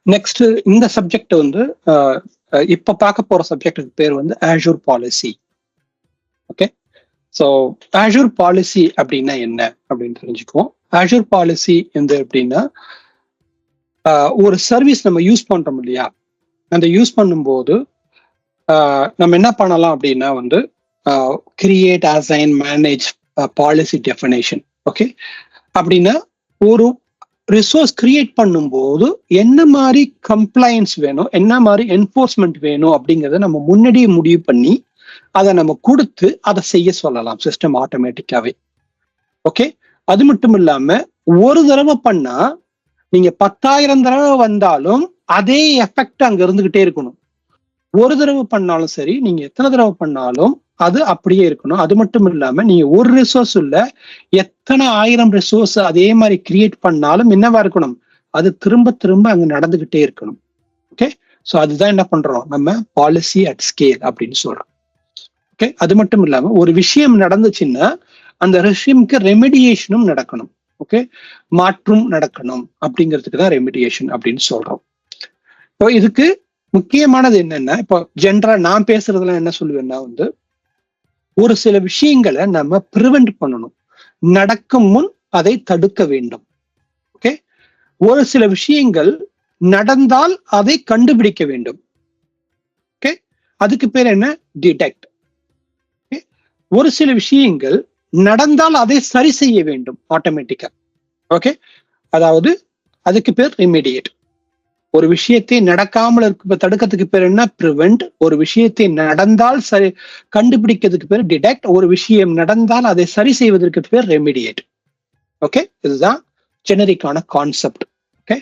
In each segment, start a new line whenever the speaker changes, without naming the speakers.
Next இந்த subject வந்து இப்ப பார்க்க போற சப்ஜெக்டுக்கு பேர் வந்து Azure policy. Okay, so Azure policy அப்படின்னா என்ன அப்படின்னு தெரிஞ்சுக்குவோம். Azure பாலிசி வந்து எப்படின்னா ஒரு சர்வீஸ் நம்ம யூஸ் பண்றோம் இல்லையா, அந்த யூஸ் பண்ணும்போது நம்ம என்ன பண்ணலாம் அப்படின்னா வந்து create, assign, manage policy definition. Okay, அப்படின்னா ஒரு ரிசோர்ஸ் கிரியேட் பண்ணும்போது என்ன மாதிரி கம்ப்ளைன்ஸ் வேணும், என்ன மாதிரி என்ஃபோர்ஸ்மெண்ட் வேணும் அப்படிங்கிறத நம்ம முன்னாடியே முடிவு பண்ணி அதை நம்ம கொடுத்து அதை செய்ய சொல்லலாம் சிஸ்டம் ஆட்டோமேட்டிக்காவே. ஓகே, அது மட்டும் இல்லாம ஒரு தடவை பண்ணா நீங்க 10,000 தடவை வந்தாலும் அதே எஃபெக்ட் அங்க இருந்துகிட்டே இருக்கணும். ஒரு தடவை பண்ணாலும் சரி, நீங்க எத்தனை தடவை பண்ணாலும் அது அப்படியே இருக்கணும். அது மட்டும் இல்லாம நீங்க ஒரு ரிசோர்ஸ் இல்ல எத்தனை 1000 ரிசோர்ஸ் அதே மாதிரி கிரியேட் பண்ணாலும் என்னவா இருக்கணும், அது திரும்ப திரும்ப அங்க நடந்துகிட்டே இருக்கணும். ஓகே, ஸோ அதுதான் என்ன பண்றோம் நம்ம பாலிசி அட் ஸ்கேல் அப்படின்னு சொல்றோம். ஓகே, அது மட்டும் இல்லாம ஒரு விஷயம் நடந்துச்சுன்னா அந்த விஷயம்க்கு ரெமிடியேஷனும் நடக்கணும். ஓகே, மாற்றும் நடக்கணும் அப்படிங்கிறதுக்கு தான் ரெமிடியேஷன் அப்படின்னு சொல்றோம். இப்போ இதுக்கு முக்கியமானது என்னன்னா, இப்போ ஜென்ரலா நான் பேசுறதுல என்ன சொல்லுவேன்னா வந்து ஒரு சில விஷயங்களை நம்ம ப்ரிவென்ட் பண்ணணும், நடக்கும் முன் அதை தடுக்க வேண்டும். ஓகே, ஒரு சில விஷயங்கள் நடந்தால் அதை கண்டுபிடிக்க வேண்டும். ஓகே, அதுக்கு பேர் என்ன, டிடெக்ட். ஒரு சில விஷயங்கள் நடந்தால் அதை சரி செய்ய வேண்டும் ஆட்டோமேட்டிக்கா. ஓகே, அதாவது அதுக்கு பேர் ரெமிடியேட். ஒரு விஷயத்தை நடக்காமல் இருக்க தடுக்கிறதுக்கு பேர் என்ன, ப்ரிவென்ட். ஒரு விஷயத்தை நடந்தால் சரி கண்டுபிடிக்கிறதுக்கு பேர் டிடெக்ட். ஒரு விஷயம் நடந்தால் அதை சரி செய்வதற்கு பேர் ரெமிடியேட். ஓகே, இதுதான் ஜெனரிக்கான கான்செப்ட். ஓகே,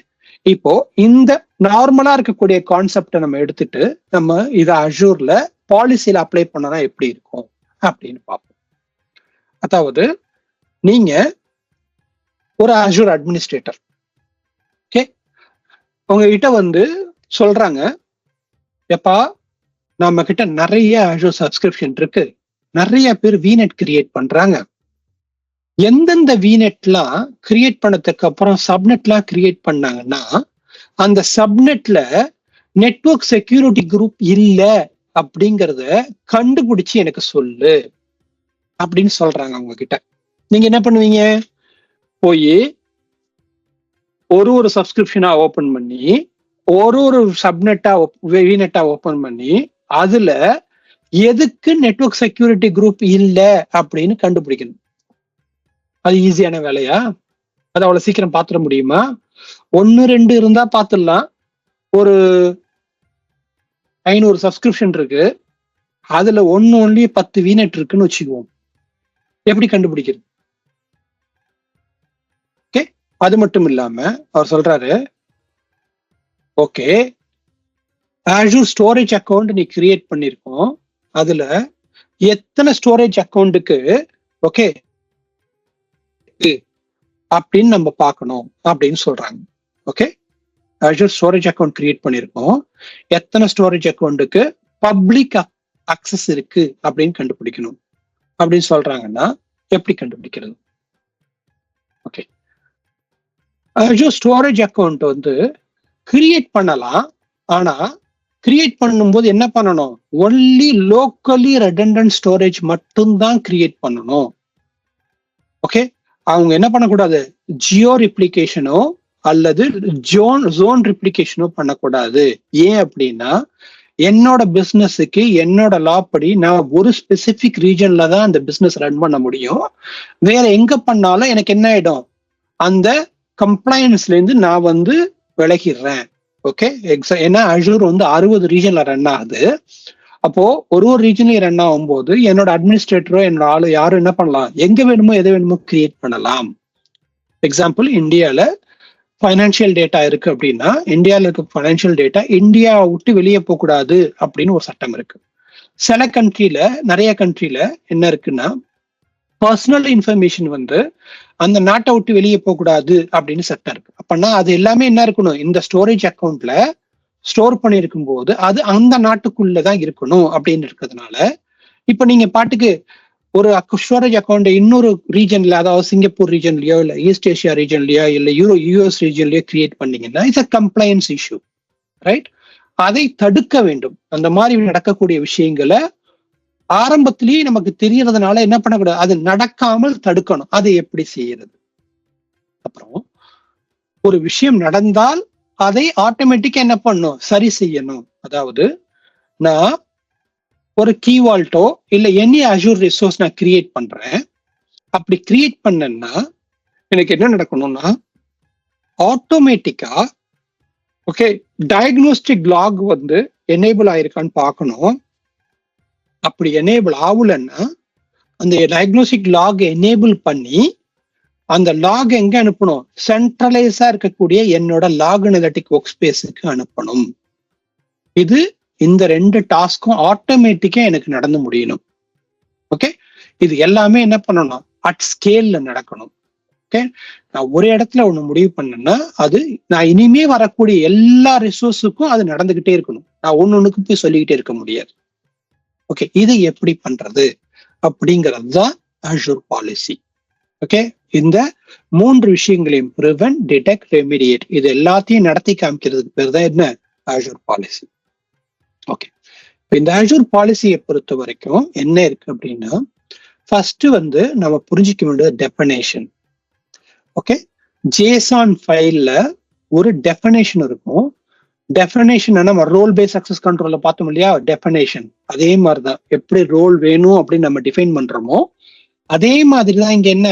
இப்போ இந்த நார்மலா இருக்கக்கூடிய கான்செப்டை நம்ம எடுத்துட்டு நம்ம இதை அஜூர்ல பாலிசியில அப்ளை பண்ணனா எப்படி இருக்கும் அப்படின்னு பார்ப்போம். அதாவது நீங்க ஒரு அஜூர் அட்மினிஸ்ட்ரேட்டர். ஓகே, உங்ககிட்ட வந்து சொல்றாங்க, எப்பா நம்ம கிட்ட நிறைய அஜூர் சப்ஸ்கிரிப்ஷன் இருக்கு, நிறைய பேர் விநெட் கிரியேட் பண்றாங்க, எந்தெந்த விநெட்லாம் கிரியேட் பண்ணதுக்கு அப்புறம் சப்நெட்லாம் கிரியேட் பண்ணாங்கன்னா அந்த சப்நெட்ல நெட்வொர்க் செக்யூரிட்டி குரூப் இல்ல அப்படிங்கறத கண்டுபிடிச்சு எனக்கு சொல்லு அப்படின்னு சொல்றாங்க அவங்க கிட்ட. நீங்க என்ன பண்ணுவீங்க, போய் ஒரு சப்ஸ்கிரிப்ஷனா ஓபன் பண்ணி ஒரு சப்நெட்டா விநெட்டா ஓபன் பண்ணி அதுல எதுக்கு நெட்வொர்க் செக்யூரிட்டி குரூப் இல்ல அப்படின்னு கண்டுபிடிக்கணும். அது ஈஸியான வேலையா? அது அவ்வளவு சீக்கிரம் பாத்துட முடியுமா? 1-2 இருந்தா பாத்துடலாம். ஒரு 500 சப்ஸ்கிரிப்ஷன் இருக்கு, அதுல ஒன்லி 10 விநெட் இருக்குன்னு வச்சுக்குவோம், எப்படி கண்டுபிடிக்கிறது? ஓகே, அது மட்டும் இல்லாம அவர் சொல்றாரு, ஓகே Azure ஸ்டோரேஜ் அக்கௌண்ட் நீ கிரியேட் பண்ணிருக்கோம், அதுல எத்தனை ஸ்டோரேஜ் அக்கௌண்ட்டுக்கு ஓகே அப்படின்னு நம்ம பார்க்கணும் அப்படின்னு சொல்றாங்க. Okay, Azure storage account create பண்ணிருக்கோம், எத்தனை ஸ்டோரேஜ் அக்கௌண்ட்டுக்கு பப்ளிக் அக்சஸ் இருக்கு அப்படின்னு கண்டுபிடிக்கணும் அப்படின்னு சொல்றாங்கன்னா எப்படி கண்டுபிடிக்கிறது? ஓகே, Azure ஸ்டோரேஜ் அக்கௌண்ட் வந்து கிரியேட் பண்ணலாம், ஆனா கிரியேட் பண்ணும்போது என்ன பண்ணணும், ஒன்லி லோக்கலி ரெடண்டன்ட் ஸ்டோரேஜ் மட்டும்தான் கிரியேட் பண்ணணும். ஓகே, அவங்க என்ன பண்ணக்கூடாது, ஜியோ ரிப்ளிகேஷனோ அல்லது ஜோன் ரிப்ளிகேஷனோ பண்ணக்கூடாது. ஏன் அப்படின்னா என்னோட பிசினஸுக்கு என்னோட லா படி நான் ஒரு ஸ்பெசிபிக் ரீஜன்ல தான் அந்த பிசினஸ் ரன் பண்ண முடியும். வேற எங்க பண்ணாலும் எனக்கு என்ன ஆயிடும், அந்த கம்ப்ளைன்ஸ்ல இருந்து நான் வந்து விலகிடுறேன். ஓகே, ஏன்னா அஜூர் வந்து 60 ரீஜன்ல ரன் ஆகுது. அப்போ ஒரு ரீஜன்லயும் ரன் ஆகும்போது என்னோட அட்மினிஸ்ட்ரேட்டரோ என்னோட ஆளு யாரும் என்ன பண்ணலாம், எங்க வேணுமோ எதை வேணுமோ கிரியேட் பண்ணலாம். எக்ஸாம்பிள், இந்தியால ஃபைனான்சியல் டேட்டா இருக்கு அப்படின்னா இந்தியாவில் இருக்க ஃபைனான்சியல் டேட்டா இந்தியா விட்டு வெளியே போகக்கூடாது அப்படின்னு ஒரு சட்டம் இருக்கு. சில கண்ட்ரில, நிறைய கண்ட்ரில என்ன இருக்குன்னா பர்சனல் இன்ஃபர்மேஷன் வந்து அந்த நாட்டை விட்டு வெளியே போகக்கூடாது அப்படின்னு சட்டம் இருக்கு. அப்படின்னா அது எல்லாமே என்ன இருக்கணும், இந்த ஸ்டோரேஜ் அக்கௌண்ட்ல ஸ்டோர் பண்ணியிருக்கும் போது அது அந்த நாட்டுக்குள்ளதான் இருக்கணும் அப்படின்னு இருக்கிறதுனால இப்ப நீங்க பாட்டுக்கு ஒரு ஸ்டோரேஜ் அக்கௌண்ட் இன்னொரு ரீஜன்ல, அதாவது சிங்கப்பூர் ரீஜன்லயோ இல்ல ஈஸ்ட் ஏஷியா ரீஜன்லயோ இல்ல யூஎஸ் ரீஜன்லயோ கிரியேட் பண்ணீங்கன்னா it's a compliance issue. Right? அதை தடுக்க வேண்டும். அந்த மாதிரி நடக்கக்கூடிய விஷயங்களை ஆரம்பத்திலேயே நமக்கு தெரியறதுனால என்ன பண்ணக்கூடாது, அது நடக்காமல் தடுக்கணும். அதை எப்படி செய்யறது? அப்புறம் ஒரு விஷயம் நடந்தால் அதை ஆட்டோமேட்டிக்கா என்ன பண்ணும், சரி செய்யணும். அதாவது நான் ஒரு கீ வால்ட்டோ இல்ல எனி அஜூர் ரிசோர்ஸ் நான் கிரியேட் பண்றேன். அப்படி கிரியேட் பண்ணேன்னா எனக்கு என்ன நடக்கணும்னா, ஆட்டோமேட்டிக்கா ஓகே டயக்னோஸ்டிக் லாக் வந்து எனேபிள் ஆயிருக்கான்னு பார்க்கணும். அப்படி எனேபிள் ஆகலன்னா அந்த டயக்னோஸ்டிக் லாக் எனேபிள் பண்ணி அந்த லாக் எங்க அனுப்பணும், சென்ட்ரலைஸா இருக்கக்கூடிய என்னோட லாக் அனலிட்டிக் ஒர்க் ஸ்பேஸுக்கு அனுப்பணும். இது இந்த 2 டாஸ்க்கும் ஆட்டோமேட்டிக்கா எனக்கு நடந்து முடியணும். ஓகே, இது எல்லாமே என்ன பண்ணணும், அட் ஸ்கேல்ல நடக்கணும். ஓகே, நான் ஒரு இடத்துல ஒண்ணு முடிவு பண்ணேன்னா அது நான் இனிமே வரக்கூடிய எல்லா ரிசோர்ஸுக்கும் அது நடந்துகிட்டே இருக்கணும். நான் ஒன்னொன்னுக்கு போய் சொல்லிக்கிட்டே இருக்க முடியாது. ஓகே, இதை எப்படி பண்றது அப்படிங்கிறது தான் அஜூர் பாலிசி. ஓகே, இந்த 3 விஷயங்களையும் ப்ரிவென்ட், டிடெக்ட், ரெமிடியேட் இது எல்லாத்தையும் நடத்தி காமிக்கிறதுக்கு பேர் தான் என்ன, அஜூர் பாலிசி. ஓகே, இந்த அஜூர் பாலிசியை பொறுத்த வரைக்கும் என்ன இருக்கு அப்படின்னா, ஃபர்ஸ்ட் வந்து நம்ம புரிஞ்சிக்க வேண்டியது டெஃபினேஷன். ஓகே, ஜேசான் ஃபைல்ல ஒரு டெஃபினேஷன் இருக்கும். டெஃபினேஷன் நம்ம ரோல் பேஸ் அக்சஸ் கண்ட்ரோல்ல பார்த்தோம் இல்லையா, டெஃபினேஷன் அதே மாதிரிதான். எப்படி ரோல் வேணும் அப்படின்னு நம்ம டிஃபைன் பண்றோமோ அதே மாதிரிதான் இங்க என்ன,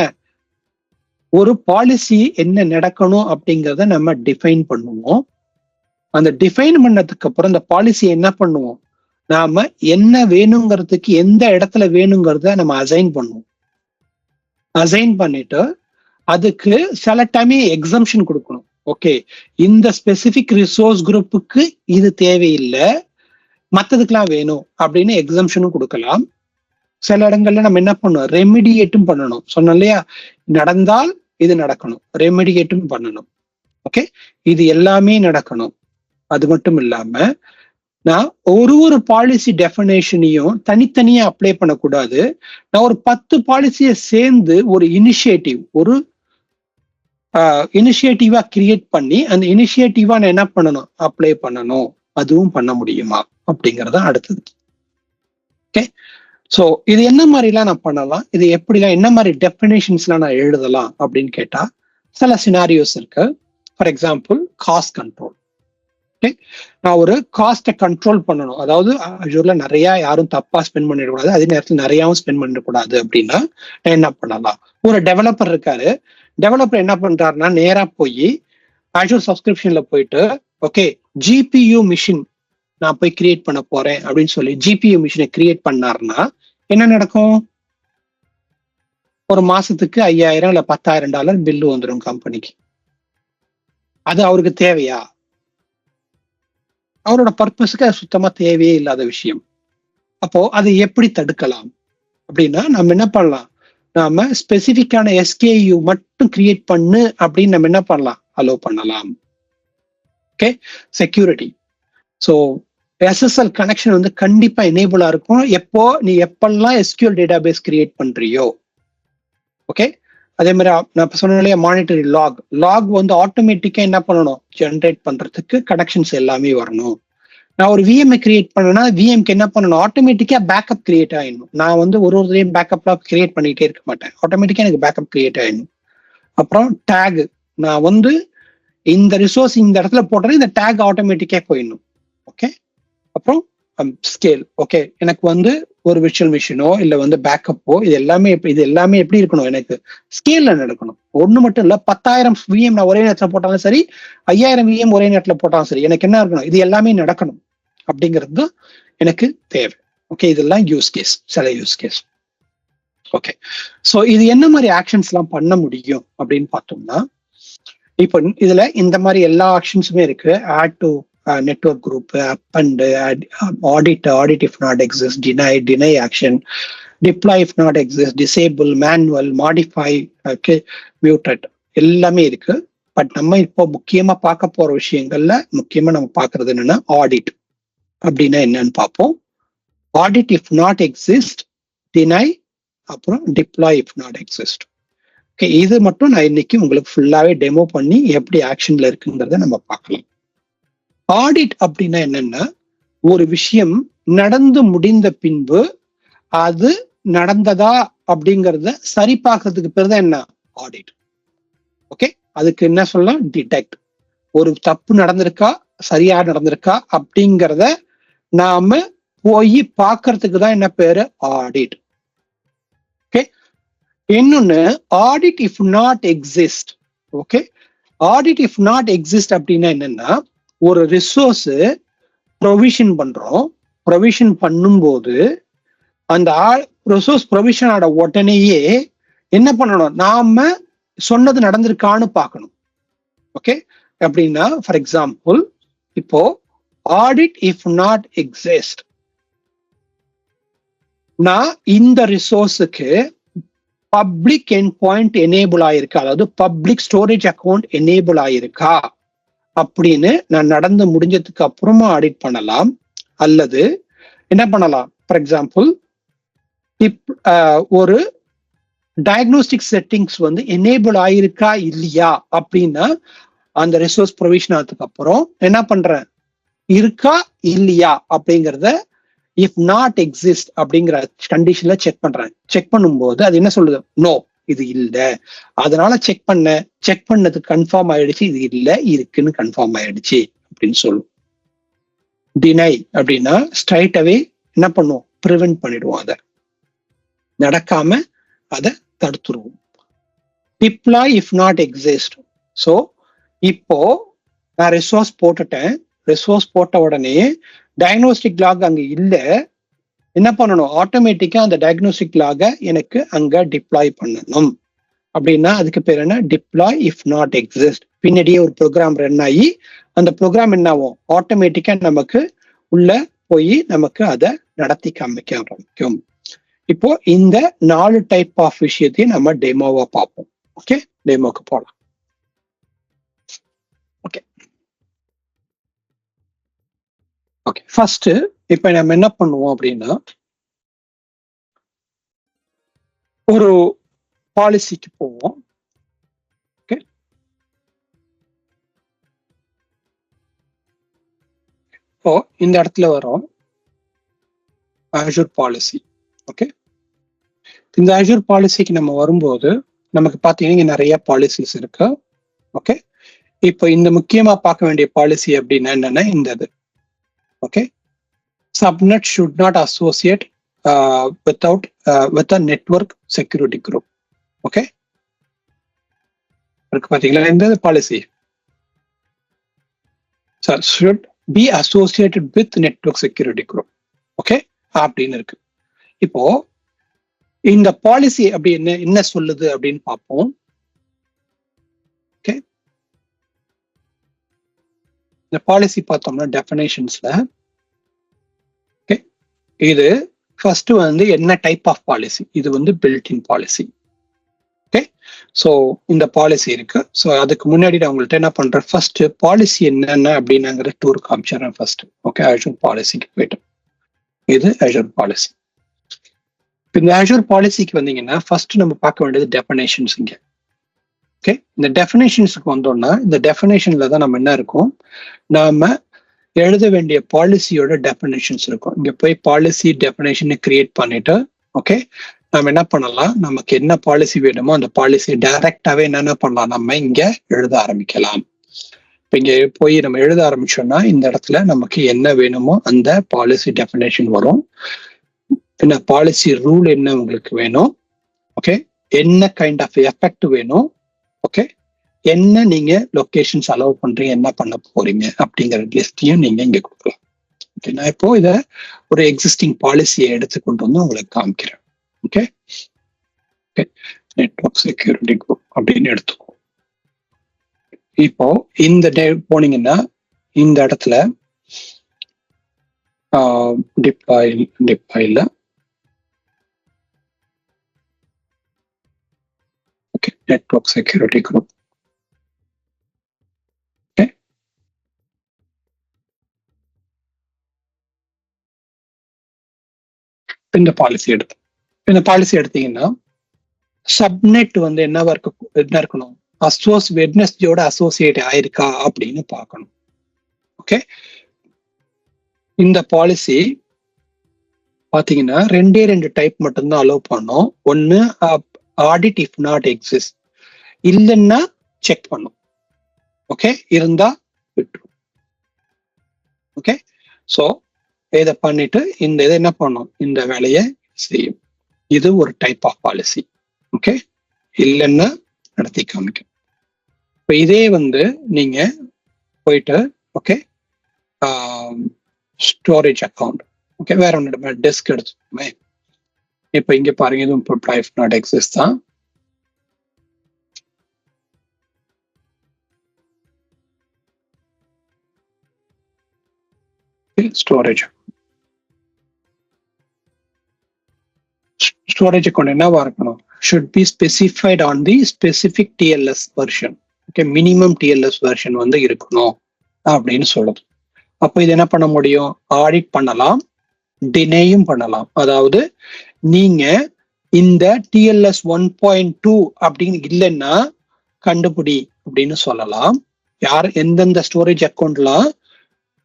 ஒரு பாலிசி என்ன நடக்கணும் அப்படிங்கிறத நம்ம டிஃபைன் பண்ணுவோம். அந்த டிஃபைன் பண்ணதுக்கு அப்புறம் இந்த பாலிசி என்ன பண்ணுவோம், நாம என்ன வேணுங்கிறதுக்கு எந்த இடத்துல வேணுங்கிறத நம்ம அசைன் பண்ணுவோம். அசைன் பண்ணிட்டு அதுக்கு சில டைமே எக்ஸம்ஷன் கொடுக்கணும். ஓகே, இந்த ஸ்பெசிபிக் ரிசோர்ஸ் குரூப்புக்கு இது தேவையில்லை, மற்றதுக்கெல்லாம் வேணும் அப்படின்னு எக்ஸம்ஷனும் கொடுக்கலாம். சில இடங்கள்ல நம்ம என்ன பண்ணணும், ரெமிடியேட்டும் பண்ணணும். சொன்னோம் இல்லையா, நடந்தால் இது நடக்கணும், ரெமிடியேட்டும் பண்ணணும். ஓகே, இது எல்லாமே நடக்கணும். அது மட்டும் இல்லாம நான் ஒரு பாலிசி டெஃபினேஷனையும் தனித்தனியா அப்ளை பண்ணக்கூடாது. நான் ஒரு 10 பாலிசியை சேர்ந்து ஒரு இனிஷியேட்டிவா கிரியேட் பண்ணி அந்த இனிஷியேட்டிவா நான் என்ன பண்ணணும், அப்ளை பண்ணணும். அதுவும் பண்ண முடியுமா அப்படிங்கறத அடுத்தது. ஓகே, சோ இது என்ன மாதிரிலாம் நான் பண்ணலாம், இது எப்படிலாம் என்ன மாதிரி டெஃபினேஷன்ஸ்லாம் நான் எழுதலாம் அப்படின்னு கேட்டா சில சினாரியோஸ் இருக்கு. For example cost control. Okay, நான் ஒரு காஸ்ட்டை கண்ட்ரோல் பண்ணணும். அதாவது அஜூர்ல நிறைய யாரும் தப்பா ஸ்பெண்ட் பண்ணிடக்கூடாது, அதே நேரத்தில் நிறையாவும் ஸ்பெண்ட் பண்ணிடக்கூடாது. அப்படின்னா நான் என்ன பண்ணலாம், ஒரு டெவலப்பர் இருக்காரு. டெவலப்பர் என்ன பண்றாருன்னா நேரா போய் அஜூர் சப்ஸ்கிரிப்ஷன்ல போயிட்டு ஓகே ஜிபியூ மிஷின் நான் போய் கிரியேட் பண்ண போறேன் அப்படின்னு சொல்லி ஜிபியூ மிஷினை கிரியேட் பண்ணாருன்னா என்ன நடக்கும், ஒரு மாசத்துக்கு 5000 இல்ல $10,000 பில்லு வந்துடும் கம்பெனிக்கு. அது அவருக்கு தேவையா? அவரோட பர்பஸுக்கு அது சுத்தமா தேவையே இல்லாத விஷயம். அப்போ அதை எப்படி தடுக்கலாம் அப்படின்னா நம்ம என்ன பண்ணலாம், நாம ஸ்பெசிபிக்கான எஸ்கேயு மட்டும் கிரியேட் பண்ணு அப்படின்னு நம்ம என்ன பண்ணலாம், அலோ பண்ணலாம். Okay, security. So SSL connection வந்து கண்டிப்பா எனேபிளா இருக்கும் நீ எப்பெல்லாம் எஸ்கியூஎல் டேட்டாபேஸ் கிரியேட் பண்றியோ. ஓகே, அதே மாதிரி நான் இப்ப சொன்ன இல்லையா மானிட்டரி லாக் வந்து ஆட்டோமேட்டிக்கா என்ன பண்ணணும், ஜென்ரேட் பண்றதுக்கு கனெக்ஷன்ஸ் எல்லாமே வரணும். நான் ஒரு விஎம்ஐ கிரியேட் பண்ணேன்னா விஎம்க்கு என்ன பண்ணணும், ஆட்டோமேட்டிக்கா பேக்கப் கிரியேட் ஆயிடணும். நான் வந்து ஒரு பேக்கப்லாம் கிரியேட் பண்ணிட்டே இருக்க மாட்டேன், ஆட்டோமேட்டிக்கா எனக்கு பேக்கப் கிரியேட் ஆயிடணும். அப்புறம் டேக், நான் வந்து இந்த ரிசோர்ஸ் இந்த இடத்துல போட்டேன்னா இந்த டேக் ஆட்டோமேட்டிக்கா போயிடணும். ஓகே, அப்புறம் ஸ்கேல். ஓகே, எனக்கு வந்து ஒரு விர்ச்சுவல் மிஷினோ இல்ல வந்து பேக்கப்போ இது எல்லாமே எப்படி இருக்கணும், எனக்கு ஸ்கேல்ல நடக்கணும். ஒண்ணு மட்டும் இல்ல, 10,000 விஎம் நான் ஒரே நேரத்துல போட்டாலும் சரி, 5000 விஎம் ஒரே நேரத்துல போட்டாலும் சரி, எனக்கு என்ன இருக்கணும், இது எல்லாமே நடக்கணும் அப்படிங்கிறது தான் எனக்கு தேவை. ஓகே, இதெல்லாம் யூஸ் கேஸ், சில யூஸ் கேஸ். ஓகே, ஸோ இது என்ன மாதிரி ஆக்ஷன்ஸ் எல்லாம் பண்ண முடியும் அப்படின்னு பார்த்தோம்னா, இப்போ இதுல இந்த மாதிரி எல்லா ஆக்ஷன்ஸுமே இருக்கு. Add to network group, append, audit if not exist, deny action, deploy if not exist, disable, manual, modify, okay, muted எல்லாமே இருக்கு. பட் நம்ம இப்போ முக்கியமா பார்க்க போற விஷயங்கள்ல முக்கியமா நம்ம பார்க்கறது என்னன்னா ஆடிட் அப்படின்னா என்னன்னு பார்ப்போம். Audit if not exist, deny, அப்புறம் deploy if not exist. Okay, இது மட்டும் நான் இன்னைக்கு உங்களுக்கு ஃபுல்லாவே டெமோ பண்ணி எப்படி ஆக்ஷன்ல இருக்குங்கிறத நம்ம பார்க்கலாம். ஆடிட் அப்படின்னா என்னன்னா, ஒரு விஷயம் நடந்து முடிந்த பின்பு அது நடந்ததா அப்படிங்கறத சரி பார்க்கறதுக்கு பேர் தான் என்ன, ஆடிட். ஓகே, அதுக்கு என்ன சொல்லலாம், டிடெக்ட். ஒரு தப்பு நடந்திருக்கா, சரியா நடந்திருக்கா அப்படிங்கிறத நாம போய் பார்க்கறதுக்கு தான் என்ன பேரு, ஆடிட். ஓகே, இன்னொன்னு audit if not exist. Okay, audit if not exist அப்படின்னா என்னன்னா, ஒரு ரிசோர்ஸ் ப்ரொவிஷன் பண்றோம். ப்ரொவிஷன் பண்ணும்போது அந்த ரிசோர்ஸ் ப்ரொவிஷன் ஆட உடனேயே என்ன பண்ணணும், நாம சொன்னது நடந்திருக்கான்னு பார்க்கணும். ஓகே, அப்படின்னா ஃபார் எக்ஸாம்பிள் இப்போ ஆடிட் இஃப் நாட் எக்ஸிஸ்ட், நான் இந்த ரிசோர்ஸுக்கு பப்ளிக் எண்ட் பாயிண்ட் எனேபிள் ஆயிருக்கா, அதாவது பப்ளிக் ஸ்டோரேஜ் அக்கௌண்ட் எனேபிள் ஆயிருக்கா அப்படின்னு நான் நடந்து முடிஞ்சதுக்கு அப்புறமா ஆடிட் பண்ணலாம். அல்லது என்ன பண்ணலாம், ஃபார் எக்ஸாம்பிள் ஒரு டயக்னோஸ்டிக் செட்டிங்ஸ் வந்து எனேபிள் ஆயிருக்கா இல்லையா அப்படின்னா அந்த ரிசோர்ஸ் ப்ரொவிஷன் ஆனதுக்கு அப்புறம் என்ன பண்றேன், இருக்கா இல்லையா அப்படிங்கிறத இஃப் நாட் எக்ஸிஸ்ட் அப்படிங்கிற கண்டிஷன்ல செக் பண்றேன். செக் பண்ணும்போது அது என்ன சொல்லுது, நோ இது இல்லை, அதனால செக் பண்ணது கன்ஃபார்ம் ஆயிடுச்சு, இது இல்லை இருக்குன்னு கன்ஃபார்ம் ஆயிடுச்சு அப்படின்னு சொல்லும். டினை அப்படின்னா ஸ்ட்ரைட் அவே என்ன பண்ணுவோம், ப்ரிவென்ட் பண்ணிடுவோம், அதை நடக்காம அதை தடுத்துருவோம். Deploy if not exist. So இப்போ நான் ரிசோர்ஸ் போட்டுட்டேன், ரிசோர்ஸ் போட்ட உடனே டயக்னோஸ்டிக் லாக் அங்க இல்ல, என்ன பண்ணணும், ஆட்டோமேட்டிக்கா அந்த டயக்னோஸ்டிக் லாக எனக்கு அங்க டிப்ளாய் பண்ணணும். அப்படின்னா அதுக்கு பேர் என்ன, டிப்ளாய் இஃப் நாட் எக்ஸிஸ்ட். பின்னாடியே ஒரு ப்ரோக்ராம் ரன் ஆகி அந்த ப்ரோக்ராம் என்ன ஆகும், ஆட்டோமேட்டிக்கா நமக்கு உள்ள போய் நமக்கு அதை நடத்தி காமிக்க ஆரம்பிக்கும். இப்போ இந்த 4 டைப் ஆஃப் விஷயத்தையும் நம்ம டெமோவா பார்ப்போம். ஓகே, டெமோக்கு போகலாம். ஓகே ஓகே ஃபர்ஸ்ட் இப்ப நம்ம என்ன பண்ணுவோம் அப்படின்னா, ஒரு பாலிசிக்கு போவோம். ஓகே, இப்போ இந்த இடத்துல வரோம் அஷூர் பாலிசி. ஓகே, இந்த அஷூர் பாலிசிக்கு நம்ம வரும்போது நமக்கு பார்த்தீங்கன்னா நிறைய பாலிசிஸ் இருக்கு. ஓகே, இப்போ இந்த முக்கியமா பார்க்க வேண்டிய பாலிசி அப்படின்னா என்னன்னா இந்த இது. Okay, subnet should not associate with a network security group. Okay, இருக்கு பாத்தீங்களா இந்த policy, sir should be associated with network security group. Okay அப்படின்னு இருக்கு. இப்போ இந்த பாலிசி அப்படி என்ன சொல்லுது அப்படின்னு பார்ப்போம். ஓகே, இந்த பாலிசி பார்த்தோம்னா டெஃபினேஷன்ஸ்ல இது ஃபர்ஸ்ட் வந்து என்ன டைப் ஆஃப் பாலிசி, இது வந்து built in policy. Okay, so இந்த பாலிசி இருக்கு. ஸோ அதுக்கு முன்னாடி நான் உங்கள்கிட்ட என்ன பண்றேன், ஃபர்ஸ்ட் பாலிசி என்னென்ன அப்படின்னாங்கிற டூர் காமிச்சிடறேன் ஃபர்ஸ்ட். ஓகே, அஷூர் பாலிசிக்கு போயிட்டு இது அஷூர் பாலிசி. இந்த அஷூர் பாலிசிக்கு வந்தீங்கன்னா ஃபர்ஸ்ட் நம்ம பார்க்க வேண்டியது டெஃபினேஷன்ஸ். இங்க ஓகே, இந்த டெஃபினேஷன்ஸுக்கு வந்தோம்னா இந்த டெஃபினேஷன்ல தான் நம்ம என்ன இருக்கும், நாம எழுத வேண்டிய பாலிசியோட டெஃபினேஷன்ஸ் இருக்கும். இங்க போய் பாலிசி டெஃபினேஷனை கிரியேட் பண்ணிட்டு ஓகே நம்ம என்ன பண்ணலாம், நமக்கு என்ன பாலிசி வேணுமோ அந்த பாலிசி டைரக்டாவே என்னென்ன பண்ணலாம், நம்ம இங்க எழுத ஆரம்பிக்கலாம். இப்போ இங்க போய் நம்ம எழுத ஆரம்பிச்சோம்னா இந்த இடத்துல நமக்கு என்ன வேணுமோ அந்த பாலிசி டெஃபினேஷன் வரும். என்ன பாலிசி ரூல் என்ன உங்களுக்கு வேணும், ஓகே என்ன கைண்ட் ஆஃப் எஃபெக்ட் வேணும், ஓகே என்ன நீங்க லொகேஷன்ஸ் அலோவ் பண்றீங்க, என்ன பண்ண போறீங்க அப்படிங்கிற லிஸ்டையும் நீங்க இங்க கொடுக்கலாம். ஓகே, நான் இப்போ இதை ஒரு எக்ஸிஸ்டிங் பாலிசியை எடுத்து கொண்டு வந்து உங்களுக்கு காமிக்கிறேன். Okay okay, network security group அப்படின்னு எடுத்துக்கோ. இப்போ இந்த போனீங்கன்னா இந்த இடத்துல டிப்ளாய்ல ஓகே நெட்வொர்க் செக்யூரிட்டி குரூப். இந்த பாலிசி எடுத்தீங்கன்னா சப்நெட் வந்து என்ன இருக்கணும், வெட்னஸ்டேயோட அசோசியேட் ஆயிருக்கா அப்படின்னு பார்க்கணும். ஓகே, ஓகே, இந்த பாலிசி பாத்தீங்கன்னா 2 டைப் மட்டும்தான் அலோவ் பண்ணோம். ஒன்னு ஆடிட் இஃப் நாட் எக்ஸிஸ்ட், இல்லைன்னா செக் பண்ணும். ஓகே, இருந்தா விட்டுரும். ஓகே, ஸோ இதை பண்ணிட்டு இந்த இதை என்ன பண்ணும், இந்த வேலையை செய்யும். இது ஒரு டைப் ஆஃப் பாலிசி. ஓகே, இல்லைன்னா நடத்தி காமிக்கும். இப்போ இதே நீங்க போயிட்டு ஓகே ஸ்டோரேஜ் அக்கௌண்ட், ஓகே வேற ஒன்று டெஸ்க் எடுத்துக்கோமே. இப்போ இங்க பாருங்க, இதுவும் டைப் நாட் எக்ஸிஸ்ட் தான். ஸ்டோரேஜ் அக்கௌண்ட் என்னவா இருக்கணும், should be specified on the specific TLS version. Okay, minimum TLS version இருக்கணும் அப்படின்னு சொல்லுது. அப்போ இது என்ன பண்ண முடியும், ஆடிட் பண்ணலாம், டினேயும் பண்ணலாம். அதாவது நீங்க இந்த TLS 1.2 அப்படின்னு இல்லைன்னா கண்டுபிடி அப்படின்னு சொல்லலாம். யார் எந்தெந்த ஸ்டோரேஜ் அக்கௌண்ட்லாம்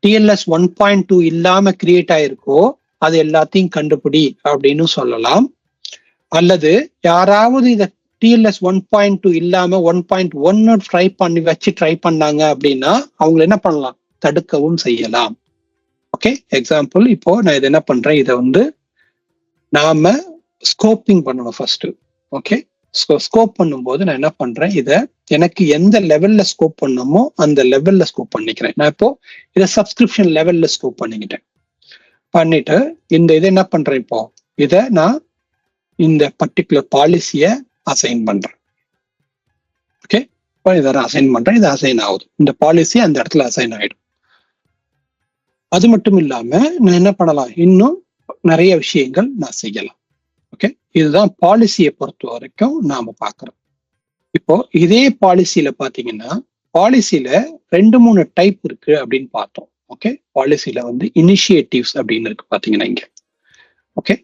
TLS 1.2 இல்லாம கிரியேட் ஆயிருக்கோ அது எல்லாத்தையும் கண்டுபிடி அப்படின்னு சொல்லலாம். அல்லது யாராவது இதை TLS 1.2 இல்லாம 1.1 ட்ரை பண்ணாங்க அப்படின்னா அவங்க என்ன பண்ணலாம், தடுக்கவும் செய்யலாம். ஓகே, எக்ஸாம்பிள் இப்போ நான் இதை என்ன பண்றேன், இதை நாம ஸ்கோப்பிங் பண்ணணும் ஃபர்ஸ்ட். ஓகே, ஸ்கோப் பண்ணும்போது நான் என்ன பண்றேன், இதை எனக்கு எந்த லெவல்ல ஸ்கோப் பண்ணணுமோ அந்த லெவல்ல ஸ்கோப் பண்ணிக்கிறேன். நான் இப்போ இதை சப்ஸ்கிரிப்ஷன் லெவல்ல ஸ்கோப் பண்ணிட்டு இந்த இதை என்ன பண்றேன், இப்போ இதை நான் இந்த பர்டிகுலர் பாலிசியை அசைன் பண்றேன். ஓகே, இப்போ இதை அசைன் பண்றேன், இது அசைன் ஆகுது, இந்த பாலிசி அந்த இடத்துல அசைன் ஆயிடும். அது மட்டும் இல்லாம நான் என்ன பண்ணலாம், இன்னும் நிறைய விஷயங்கள் நான் செய்யலாம். ஓகே, இதுதான் பாலிசியை பொறுத்த வரைக்கும் நாம பாக்குறோம். இப்போ இதே பாலிசியில பாத்தீங்கன்னா பாலிசியில 2-3 டைப் இருக்கு அப்படின்னு பார்த்தோம். ஓகே, பாலிசியில இனிஷியேட்டிவ்ஸ் அப்படின்னு இருக்கு பாத்தீங்கன்னா இங்க. ஓகே,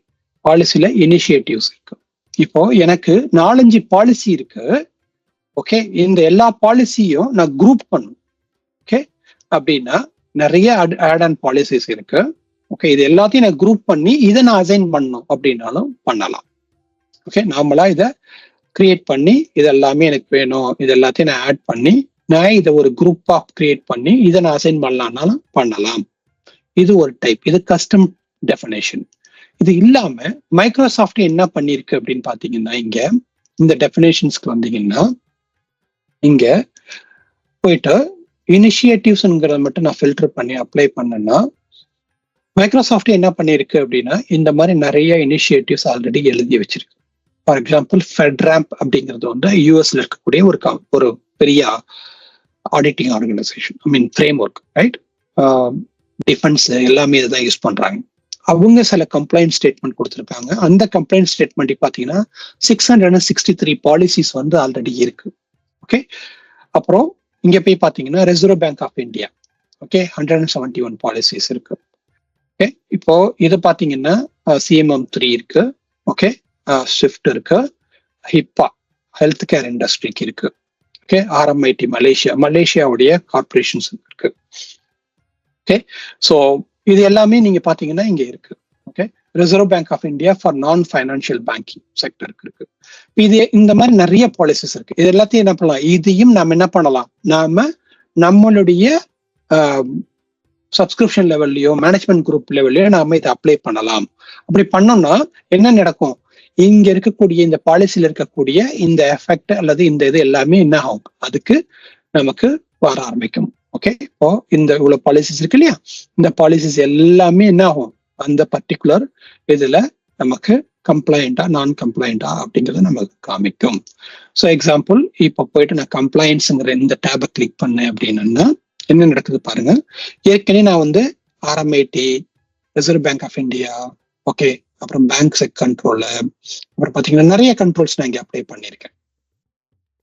பாலிசியில இனிஷியேட்டிவ்ஸ் இருக்கு. இப்போ எனக்கு 4-5 பாலிசி இருக்கு. ஓகே, இந்த எல்லா பாலிசியும் நான் குரூப் பண்ணும். ஓகே, அப்படின்னா நிறைய ஆட் ஆன் பாலிசிஸ் இருக்கு. ஓகே, இது எல்லாத்தையும் நான் குரூப் பண்ணி இதை நான் அசைன் பண்ணணும் அப்படின்னாலும் பண்ணலாம். ஓகே, நாமளா இதை கிரியேட் பண்ணி இது எல்லாமே எனக்கு வேணும், இது எல்லாத்தையும் நான் ஆட் பண்ணி நான் இதை ஒரு குரூப்பா கிரியேட் பண்ணி இதை நான் அசைன் பண்ணலாம்னாலும் பண்ணலாம். இது ஒரு டைப், இது கஸ்டம் டெஃபினேஷன். இது இல்லாம மைக்ரோசாஃப்ட் என்ன பண்ணிருக்கு அப்படின்னு பாத்தீங்கன்னா, இங்க இந்த டெஃபினேஷன்ஸ்க்கு வந்தீங்கன்னா இங்க போயிட்டு இனிஷியேட்டிவ்ஸ்ங்கிறத மட்டும் நான் ஃபில்டர் பண்ணி அப்ளை பண்ணேன்னா மைக்ரோசாஃப்ட் என்ன பண்ணிருக்கு அப்படின்னா இந்த மாதிரி நிறைய இனிஷியேட்டிவ்ஸ் ஆல்ரெடி எழுதி வச்சிருக்கு. ஃபார் எக்ஸாம்பிள் FedRAMP அப்படிங்கிறது யூஎஸ்ல இருக்கக்கூடிய ஒரு பெரிய ஆடிட்டிங் ஆர்கனைசேஷன், ஐ மீன் ஃப்ரேம் ஒர்க், ரைட்? டிஃபென்ஸ் எல்லாமே இதுதான் யூஸ் பண்றாங்க. அவங்க சில கம்ப்ளைண்ட் ஸ்டேட்மெண்ட் கொடுத்துருக்காங்க. அந்த கம்ப்ளைண்ட் ஸ்டேட்மெண்ட் பார்த்தீங்கன்னா 663 பாலிசிஸ் ஆல்ரெடி இருக்கு. ஓகே, அப்புறம் இங்க போய் பார்த்தீங்கன்னா Reserve Bank of India, okay 171 policies இருக்கு. ஓகே, இப்போ இது பார்த்தீங்கன்னா CMM3 இருக்கு. ஓகே, ஸ்விஃப்ட் இருக்கு, HIPAA ஹெல்த் கேர் இண்டஸ்ட்ரிக்கு இருக்கு. ஓகே, RMIT மலேசியாவுடைய கார்பரேஷன்ஸ் இருக்கு. ஓகே, ஸோ இது எல்லாமே நீங்க பாத்தீங்கன்னா இங்க இருக்கு. Okay, Reserve Bank of India for நான் ஃபைனான்சியல் பேங்கிங் செக்டருக்கு இருக்கு. இது இந்த மாதிரி நிறைய பாலிசிஸ் இருக்கு. இது எல்லாத்தையும் என்ன பண்ணலாம், இதையும் நம்ம என்ன பண்ணலாம், நாம நம்மளுடைய சப்ஸ்கிரிப்ஷன் லெவல்லையோ மேனேஜ்மெண்ட் குரூப் லெவல்லையோ நாம இதை அப்ளை பண்ணலாம். அப்படி பண்ணோம்னா என்ன நடக்கும், இங்க இருக்கக்கூடிய இந்த பாலிசியில இருக்கக்கூடிய இந்த எஃபெக்ட் அல்லது இந்த இது எல்லாமே என்ன ஆகும், அதுக்கு நமக்கு வர ஆரம்பிக்கும். ஓகே, இப்போ இந்த இவ்வளவு பாலிசிஸ் இருக்கு இல்லையா, இந்த பாலிசிஸ் எல்லாமே என்ன ஆகும், அந்த பர்டிகுலர் இதுல நமக்கு கம்ப்ளைண்டா நான் கம்ப்ளைண்டா அப்படிங்கறத நமக்கு காமிக்கும். ஸோ எக்ஸாம்பிள் இப்போ போயிட்டு நான் கம்ப்ளைண்ட்ஸுங்கிற இந்த டேபை கிளிக் பண்ணேன் அப்படின்னா என்ன நடக்குது பாருங்க. ஏற்கனவே நான் RMIT, Reserve Bank of India, okay, அப்புறம் பேங்க் செக் கண்ட்ரோல், அப்புறம் பாத்தீங்கன்னா நிறைய கண்ட்ரோல்ஸ் நான் இங்க அப்ளை பண்ணியிருக்கேன்.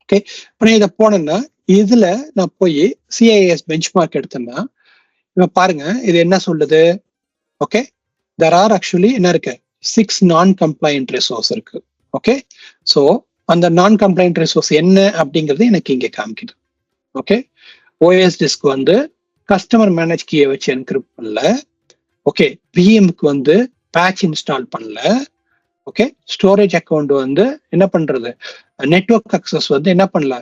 ஓகே, இப்போ நான் இதை போனேன்னா இதுல நான் போய் CIS பெஞ்ச்மார்க் எடுத்தேன்னா இவன் பாருங்க இது என்ன சொல்லுது. ஓகே, there are actually என்ன இருக்கு, 6 நான் கம்ப்ளைண்ட் ரிசோர்ஸ் இருக்கு. ஓகே, ஸோ அந்த நான் கம்ப்ளைண்ட் ரிசோர்ஸ் என்ன அப்படிங்கிறது எனக்கு இங்க காமிக்குது. Okay, OS disk customer manage கீயை வச்சு என்கிரிப்ட் பண்ணல. ஓகே, விஎம்க்கு வந்து பேட்ச் இன்ஸ்டால் பண்ணல. ஓகே, ஸ்டோரேஜ் அக்கௌண்ட் வந்து என்ன பண்றது, நெட்வொர்க் அக்சஸ் வந்து என்ன பண்ணல,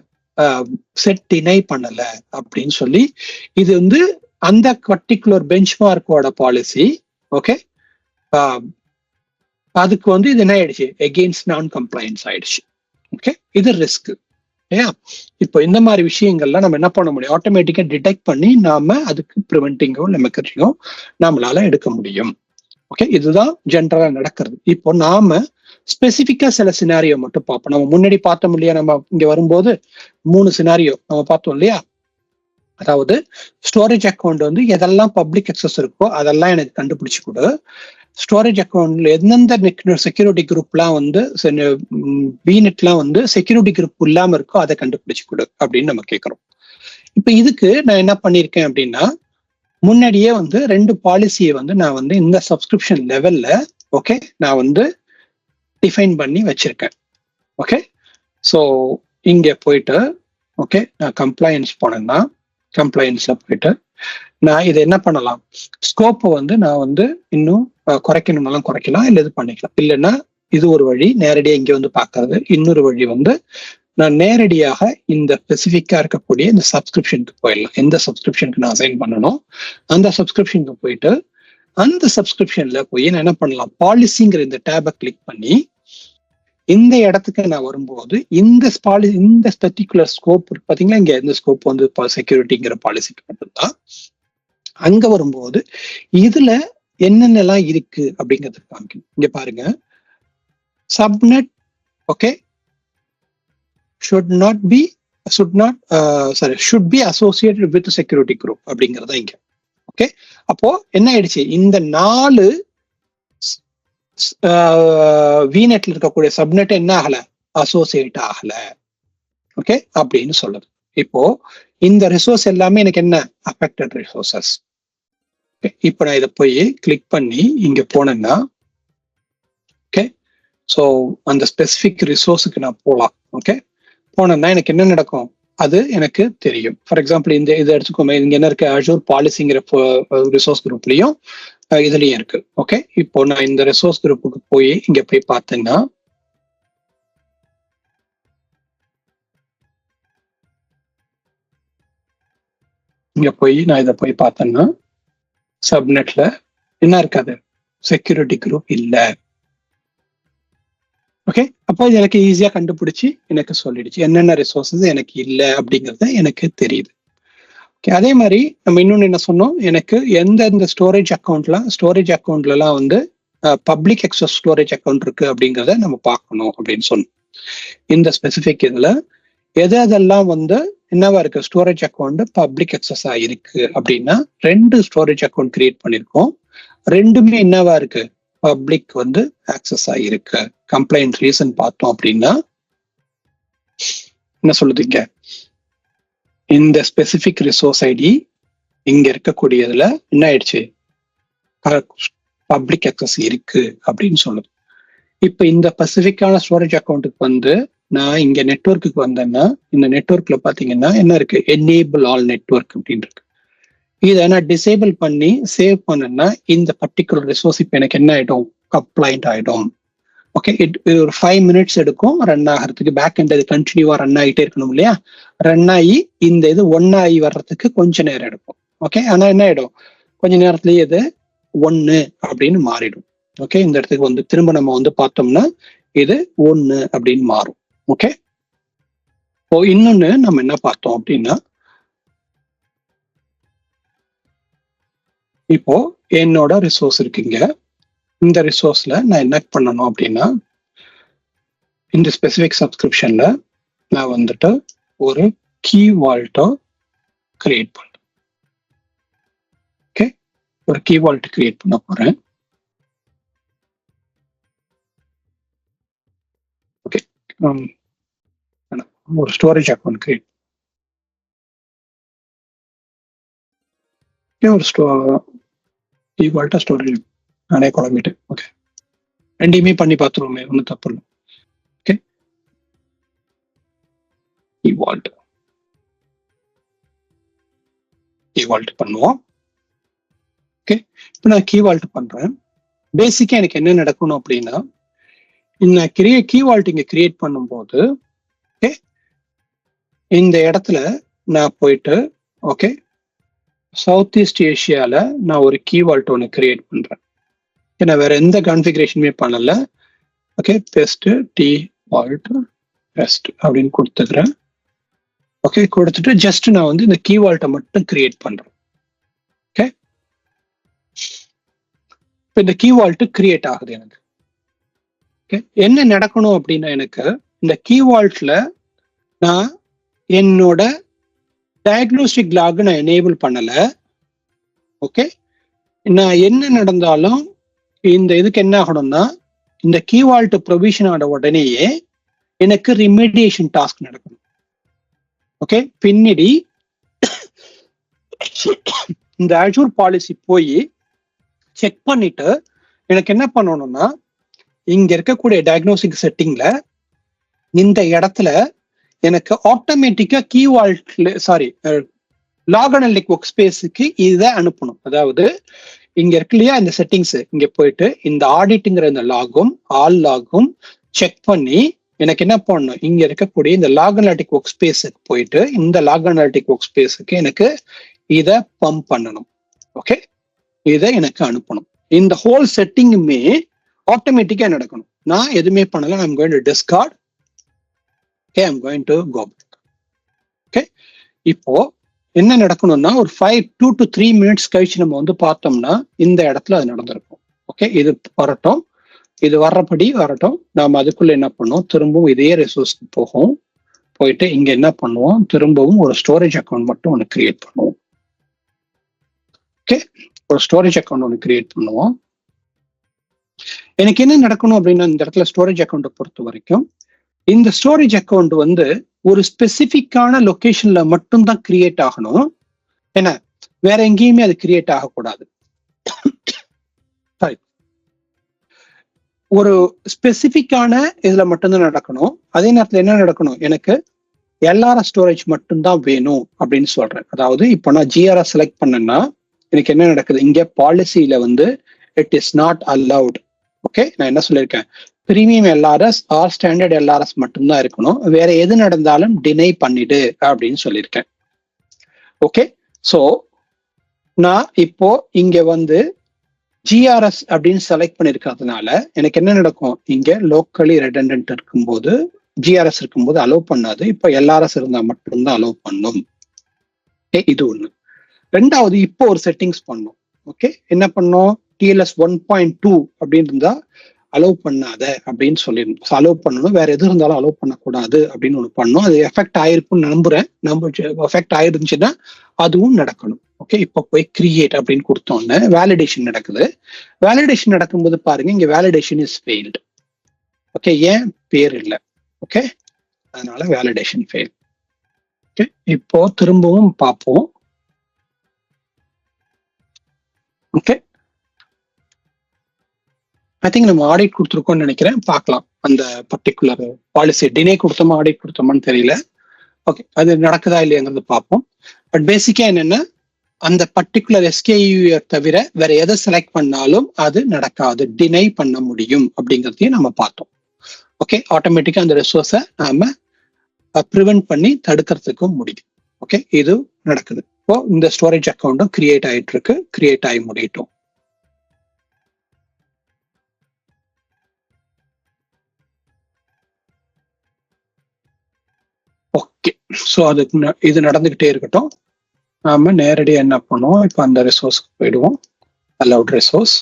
செட் டினை பண்ணல அப்படின்னு சொல்லி இது வந்து அந்த பர்டிகுலர் பெஞ்ச்மார்க்கோட பாலிசி. ஓகே, அதுக்கு வந்து இது என்ன ஆயிடுச்சு, எகெயின்ஸ்ட் நான் கம்ப்ளைன்ஸ் ஆயிடுச்சு. ஓகே, இது ரிஸ்க். ஏன் இப்போ இந்த மாதிரி விஷயங்கள்லாம் நம்ம என்ன பண்ண முடியும், ஆட்டோமேட்டிக்கா டிடெக்ட் பண்ணி நாம அதுக்கு ப்ரிவென்டிங்கோ மெக்கரிங்கோ நம்மளால எடுக்க முடியும். ஓகே, இதுதான் ஜென்ரலா நடக்கிறது. இப்போ நாம ஸ்பெசிபிக்கா சில சினாரியோ மட்டும் பார்ப்போம். நம்ம முன்னாடி பார்த்தோம் இல்லையா, நம்ம இங்க வரும்போது 3 சினாரியோ நம்ம பார்த்தோம் இல்லையா. அதாவது ஸ்டோரேஜ் அக்கௌண்ட் வந்து எதெல்லாம் பப்ளிக் அக்சஸ் இருக்கோ அதெல்லாம் எனக்கு கண்டுபிடிச்சு கொடு. ஸ்டோரேஜ் அக்கௌண்ட்ல எந்தெந்த செக்யூரிட்டி குரூப்லாம் வந்து பிநெட்லாம் வந்து செக்யூரிட்டி குரூப் இல்லாம இருக்கோ அதை கண்டுபிடிச்சு கொடு அப்படின்னு நம்ம கேட்கிறோம். இப்ப இதுக்கு நான் என்ன பண்ணிருக்கேன் அப்படின்னா, முன்னாடியே வந்து 2 பாலிசியை வந்து நான் வந்து இந்த சப்ஸ்கிரிப்ஷன் லெவல்ல ஓகே நான் வந்து டிஃபைன் பண்ணி வச்சிருக்கேன். ஓகே, ஸோ இங்க போயிட்டு ஓகே நான் கம்ப்ளைன்ஸ் போனேன்னா, கம்ப்ளைன்ஸ்ல போயிட்டு நான் இதை என்ன பண்ணலாம், ஸ்கோப்பை வந்து நான் வந்து இன்னும் குறைக்கணும்னாலும் குறைக்கலாம், இல்லை இது பண்ணிக்கலாம். இல்லைன்னா இது ஒரு வழி, நேரடியாக இங்கே வந்து பார்க்கறது. இன்னொரு வழி வந்து நான் நேரடியாக இந்த ஸ்பெசிஃபிக்கா இருக்கக்கூடிய இந்த சப்ஸ்கிரிப்ஷனுக்கு போயிடலாம். எந்த சப்ஸ்கிரிப்ஷனுக்கு நான் அசைன் பண்ணணும் அந்த சப்ஸ்கிரிப்ஷனுக்கு போயிட்டு அந்த சப்ஸ்கிரிப்ஷன்ல போய் நான் என்ன பண்ணலாம், பாலிசிங்கிற இந்த டேபை கிளிக் பண்ணி இந்த இடத்துக்கு நான் வரும்போது இந்த பர்டிகுலர் ஸ்கோப் பாத்தீங்களா, இங்க இந்த ஸ்கோப் வந்து செக்யூரிட்டிங்கிற பாலிசிக்கு மட்டும்தான். அங்க வரும்போது இதுல என்னென்னலாம் இருக்கு அப்படிங்கிறது காமிக்கணும். இங்க பாருங்க, subnet okay should be associated with security group அப்படிங்கறத இங்க. ஓகே, அப்போ என்ன ஆயிடுச்சு, இந்த 4 விநெட்ல இருக்கக்கூடிய சப்நெட் என்ன ஆகல, அசோசியேட் ஆகல. ஓகே அப்படின்னு சொல்லுது. இப்போ இந்த ரிசோர்ஸ் எல்லாமே எனக்கு என்ன, அஃபெக்டட் ரிசோர்சஸ். இப்போ நான் இதை போய் கிளிக் பண்ணி இங்க போனேன்னா ஓகே, ஸோ அந்த ஸ்பெசிபிக் ரிசோர்ஸுக்கு நான் போகலாம். ஓகே, போனேன்னா எனக்கு என்ன நடக்கும் அது எனக்கு தெரியும். ஃபார் எக்ஸாம்பிள் இந்த இதை எடுத்துக்கோமே, இங்க என்ன இருக்கு, அஷூர் பாலிசிங்கிற ரிசோர்ஸ் குரூப்லயும் இதுலயும் இருக்கு. ஓகே, இப்போ நான் இந்த ரிசோர்ஸ் குரூப்புக்கு போய் இங்க போய் பார்த்தேன்னா இங்க போய் நான் இதை போய் பார்த்தேன்னா சப்நெட்ல என்ன இருக்காது, செக்யூரிட்டி குரூப் இல்ல. ஓகே, அப்போ இது எனக்கு ஈஸியா கண்டுபிடிச்சு எனக்கு சொல்லிடுச்சு என்னென்ன ரிசோர்சஸ் எனக்கு இல்லை அப்படிங்கறது எனக்கு தெரியுது. ஓகே, அதே மாதிரி நம்ம இன்னொன்னு என்ன சொன்னோம், எனக்கு எந்தெந்த ஸ்டோரேஜ் அக்கௌண்ட்லாம் வந்து பப்ளிக் அக்சஸ் ஸ்டோரேஜ் அக்கௌண்ட் இருக்கு அப்படிங்கிறத நம்ம பார்க்கணும் அப்படின்னு சொன்னோம். இந்த ஸ்பெசிபிக் இதுல எதெல்லாம் வந்து என்னவா இருக்கு, ஸ்டோரேஜ் அக்கௌண்ட் பப்ளிக் அக்சஸ் ஆயிருக்கு அப்படின்னா 2 ஸ்டோரேஜ் அக்கௌண்ட் கிரியேட் பண்ணிருக்கோம். ரெண்டுமே என்னவா இருக்கு, பப்ளிக் வந்து ஆக்சஸ் ஆகிருக்கு. கம்ப்ளைண்ட் ரீசன் பார்த்தோம் அப்படின்னா என்ன சொல்லுதுங்க, இந்த ஸ்பெசிபிக் ரிசோர்ஸ் ஐடி இங்க இருக்கக்கூடியதுல என்ன ஆயிடுச்சு, பப்ளிக் அக்சஸ் இருக்கு அப்படின்னு சொல்லுது. இப்ப இந்த ஸ்பெசிபிக்கான ஸ்டோரேஜ் அக்கௌண்ட்டுக்கு வந்து நான் இங்க நெட்வொர்க்குக்கு வந்தேன்னா இந்த நெட்வொர்க்ல பாத்தீங்கன்னா என்ன இருக்கு, எனேபிள் ஆல் நெட்வொர்க் அப்படின்னு இருக்கு. இதை நான் டிசேபிள் பண்ணி சேவ் பண்ணேன்னா இந்த பர்டிகுலர் ரிசோர்ஸ் இப்ப எனக்கு என்ன ஆயிடும், கம்ப்ளைண்ட் ஆயிடும். ஓகே, ஒரு 5 minutes எடுக்கும் ரன் ஆகிறதுக்கு. பேக் எண்ட் இது கண்டினியூவா ரன் ஆகிட்டே இருக்கணும் இல்லையா, ரன் ஆகி இந்த இது ஒன்னாகி வர்றதுக்கு கொஞ்ச நேரம் எடுக்கும். ஓகே, ஆனா என்ன ஆயிடும், கொஞ்ச நேரத்திலேயே இது 1 அப்படின்னு மாறிடும். ஓகே, இந்த இடத்துக்கு வந்து திரும்ப நம்ம வந்து பார்த்தோம்னா இது 1 அப்படின்னு மாறும். ஓகே, இப்போ இன்னொன்னு நம்ம என்ன பார்த்தோம் அப்படின்னா, இப்போ என்னோட ரிசோர்ஸ் இருக்குங்க, இந்த ரிசோர்ஸ்ல நான் என்ன பண்ணணும் அப்படின்னா இந்த ஸ்பெசிபிக் சப்ஸ்கிரிப்ஷன்ல நான் வந்துட்டு ஒரு கீ வால்ட்டை கிரியேட் பண்றேன். ஓகே, ஒரு கீ வால்ட் கிரியேட் பண்ண போறேன். ஓகே, ஒரு ஸ்டோரேஜ் அக்கௌண்ட் கிரியேட், ஒரு கீ வால்ட்டா ஸ்டோரேஜ் நானே குழம்பிட்டு. ஓகே, ரெண்டையுமே பண்ணி பார்த்துருவோமே, ஒன்றும் தப்பு இல்லை. Okay, key vault key vault பண்ணுவோம். ஓகே, இப்போ நான் கீ வால்ட் பண்றேன். பேசிக்கா எனக்கு என்ன நடக்கணும் அப்படின்னா, நான் கீ வால்ட் இங்க கிரியேட் பண்ணும்போது ஓகே இந்த இடத்துல நான் போயிட்டு ஓகே சவுத் ஈஸ்ட் ஏஷியால நான் ஒரு கீ வால்ட் ஒன்று கிரியேட் பண்றேன். நான் வேற எந்த கான்ஃபிகரேஷனுமே பண்ணல. Okay, best D vault best அப்படின்னு கொடுத்துக்கிறேன். ஓகே, கொடுத்துட்டு ஜஸ்ட் நான் வந்து இந்த கீ வால்ட்டை மட்டும் கிரியேட் பண்றேன். ஓகே, இப்போ இந்த கீ வால்ட் கிரியேட் ஆகுது எனக்கு. ஓகே, என்ன நடக்கணும் அப்படின்னா, எனக்கு இந்த கீ வால்ட்ல நான் என்னோட டயக்னோஸ்டிக் லாக் நான் எனேபிள் பண்ணல. ஓகே, நான் என்ன நடந்தாலும் இந்த இதுக்கு என்ன ஆகணும்னா, இந்த கீ வால்ட் ப்ரொவிஷன் ஆன உடனேயே எனக்கு ரிமெடியேஷன் டாஸ்க் நடக்கணும். ஓகே, பின்னாடி இந்த அஜூர் பாலிசி போய் செக் பண்ணிட்டு எனக்கு என்ன பண்ணணும்னா, இங்க இருக்கக்கூடிய டயக்னோஸ்டிக் செட்டிங்ல இந்த இடத்துல எனக்கு ஆட்டோமேட்டிக்கா கீ வால்ட்ல லாக் அனலிட்டிக் ஒர்க் ஸ்பேஸுக்கு இதை அனுப்பணும். அதாவது இங்க இருக்கு இல்லையா இந்த செட்டிங்ஸ், இங்க போயிட்டு இந்த ஆடிட்டுங்கிற இந்த லாகும் ஆல் லாகும் செக் பண்ணி எனக்கு என்ன பண்ணணும், இங்க இருக்கக்கூடிய இந்த லாக் அனலிட்டிக் ஒர்க் ஸ்பேஸுக்கு போயிட்டு இந்த லாக் அனலிட்டிக் ஒர்க் ஸ்பேஸுக்கு எனக்கு இதை பம்ப் பண்ணணும். ஓகே, இதை எனக்கு அனுப்பணும். இந்த ஹோல் செட்டிங்குமே ஆட்டோமேட்டிக்கா நடக்கணும். நான் எதுவுமே பண்ணல. I'm going to discard. Okay, I'm going to go back. Okay, இப்போ என்ன நடக்கணும்னா, ஒரு 2 to 3 மினிட்ஸ் கழிச்சு நம்ம வந்து பார்த்தோம்னா இந்த இடத்துல அது நடந்திருக்கும். ஓகே, இது வரட்டும், இது வர்றபடி வரட்டும். நாம அதுக்குள்ள என்ன பண்ணுவோம், திரும்பவும் இதே ரிசோர்ஸ்க்கு போயிட்டு இங்க என்ன பண்ணுவோம், திரும்பவும் ஒரு ஸ்டோரேஜ் அக்கௌண்ட் மட்டும் ஒன்று கிரியேட் பண்ணுவோம். ஓகே, ஒரு ஸ்டோரேஜ் அக்கௌண்ட் ஒன்று கிரியேட் பண்ணுவோம். எனக்கு என்ன நடக்கணும் அப்படின்னா, இந்த இடத்துல ஸ்டோரேஜ் அக்கௌண்ட்டை பொறுத்த வரைக்கும் இந்த ஸ்டோரேஜ் அக்கௌண்ட் வந்து ஒரு ஸ்பெசிபிக்கான லொகேஷன்ல மட்டும்தான் கிரியேட் ஆகணும். ஏன்னா வேற எங்கேயுமே அது கிரியேட் ஆகக்கூடாது. ஒரு ஸ்பெசிபிக்கான இதுல மட்டும்தான் நடக்கணும். அதே நேரத்துல என்ன நடக்கணும், எனக்கு எல்ஆர்எஸ் ஸ்டோரேஜ் மட்டும்தான் வேணும் அப்படின்னு சொல்றேன். அதாவது இப்போ நான் ஜிஆர்எஸ் செலக்ட் பண்ணேன்னா எனக்கு என்ன நடக்குது, இங்க பாலிசியில வந்து it is not allowed. Okay, நான் என்ன சொல்லியிருக்கேன், premium LRS or standard LRS மட்டும்தான் இருக்கணும், வேற எது நடந்தாலும் டினை பண்ணிடு அப்படின்னு சொல்லியிருக்கேன். ஓகே, ஸோ நான் இப்போ இங்க வந்து ஜிஆர்எஸ் அப்படின்னு செலக்ட் பண்ணிருக்கிறதுனால எனக்கு என்ன நடக்கும், இங்க லோக்கலி ரெடண்டன்ட் இருக்கும்போது ஜிஆர்எஸ் இருக்கும்போது அலோவ் பண்ணாது. இப்போ எல்ஆர்எஸ் இருந்தா மட்டும்தான் அலோவ் பண்ணும். இது ஒண்ணு. ரெண்டாவது, இப்போ ஒரு செட்டிங்ஸ் பண்ணும். ஓகே, என்ன பண்ணும், டிஎல்எஸ் 1.2 அப்படின்னு இருந்தா அலோவ் பண்ணாத அப்படின்னு சொல்லிடணும். அலோவ் பண்ணணும், வேற எது இருந்தாலும் அலோவ் பண்ணக்கூடாது அப்படின்னு ஒண்ணு பண்ணும். அது எஃபெக்ட் ஆயிருக்குன்னு நம்புறேன். எஃபெக்ட் ஆயிருந்துச்சுன்னா அதுவும் நடக்கணும். ஓகே, இப்போ போய் கிரியேட் அப்படின்னு கொடுத்தோன்னே வேலிடேஷன் நடக்குது. வேலிடேஷன் நடக்கும்போது பாருங்க, இங்க வேலிடேஷன் இஸ் ஃபெயில்டு. ஓகே, ஏன் பேர் இல்லை. ஓகே, அதனால வேலிடேஷன் ஃபெயில். ஓகே, இப்போ திரும்பவும் பார்ப்போம். ஓகே, ஐ திங்க் நம்ம ஆடிட் கொடுத்துருக்கோம்னு நினைக்கிறேன். பார்க்கலாம் அந்த பர்டிகுலர் பாலிசி டினே கொடுத்தோமா ஆடிட் கொடுத்தோமான்னு தெரியல. ஓகே, அது நடக்குதா இல்லையாங்கிறது பார்ப்போம். பட் பேசிக்கா என்னன்னா, அந்த பர்டிகுலர் எஸ்கேயூ தவிர வேற எதை செலக்ட் பண்ணாலும் அது நடக்காது, டினை பண்ண முடியும் அப்படிங்கிறதையும் நம்ம பார்த்தோம். ஓகே, ஆட்டோமேட்டிக்கா அந்த ரிசோர்ஸை நாம ப்ரிவென்ட் பண்ணி தடுக்கிறதுக்கும் முடியும். ஓகே, இது நடக்குது. இப்போ இந்த ஸ்டோரேஜ் அக்கௌண்ட்டும் கிரியேட் ஆயிட்டு இருக்கு, கிரியேட் ஆகி முடியட்டும். ஓகே, ஸோ அதுக்கு இது நடந்துகிட்டே இருக்கட்டும். நாம நேரடியாக என்ன பண்ணுவோம், இப்போ அந்த ரிசோர்ஸ்க்கு போயிடுவோம், அலவுட் ரிசோர்ஸ்.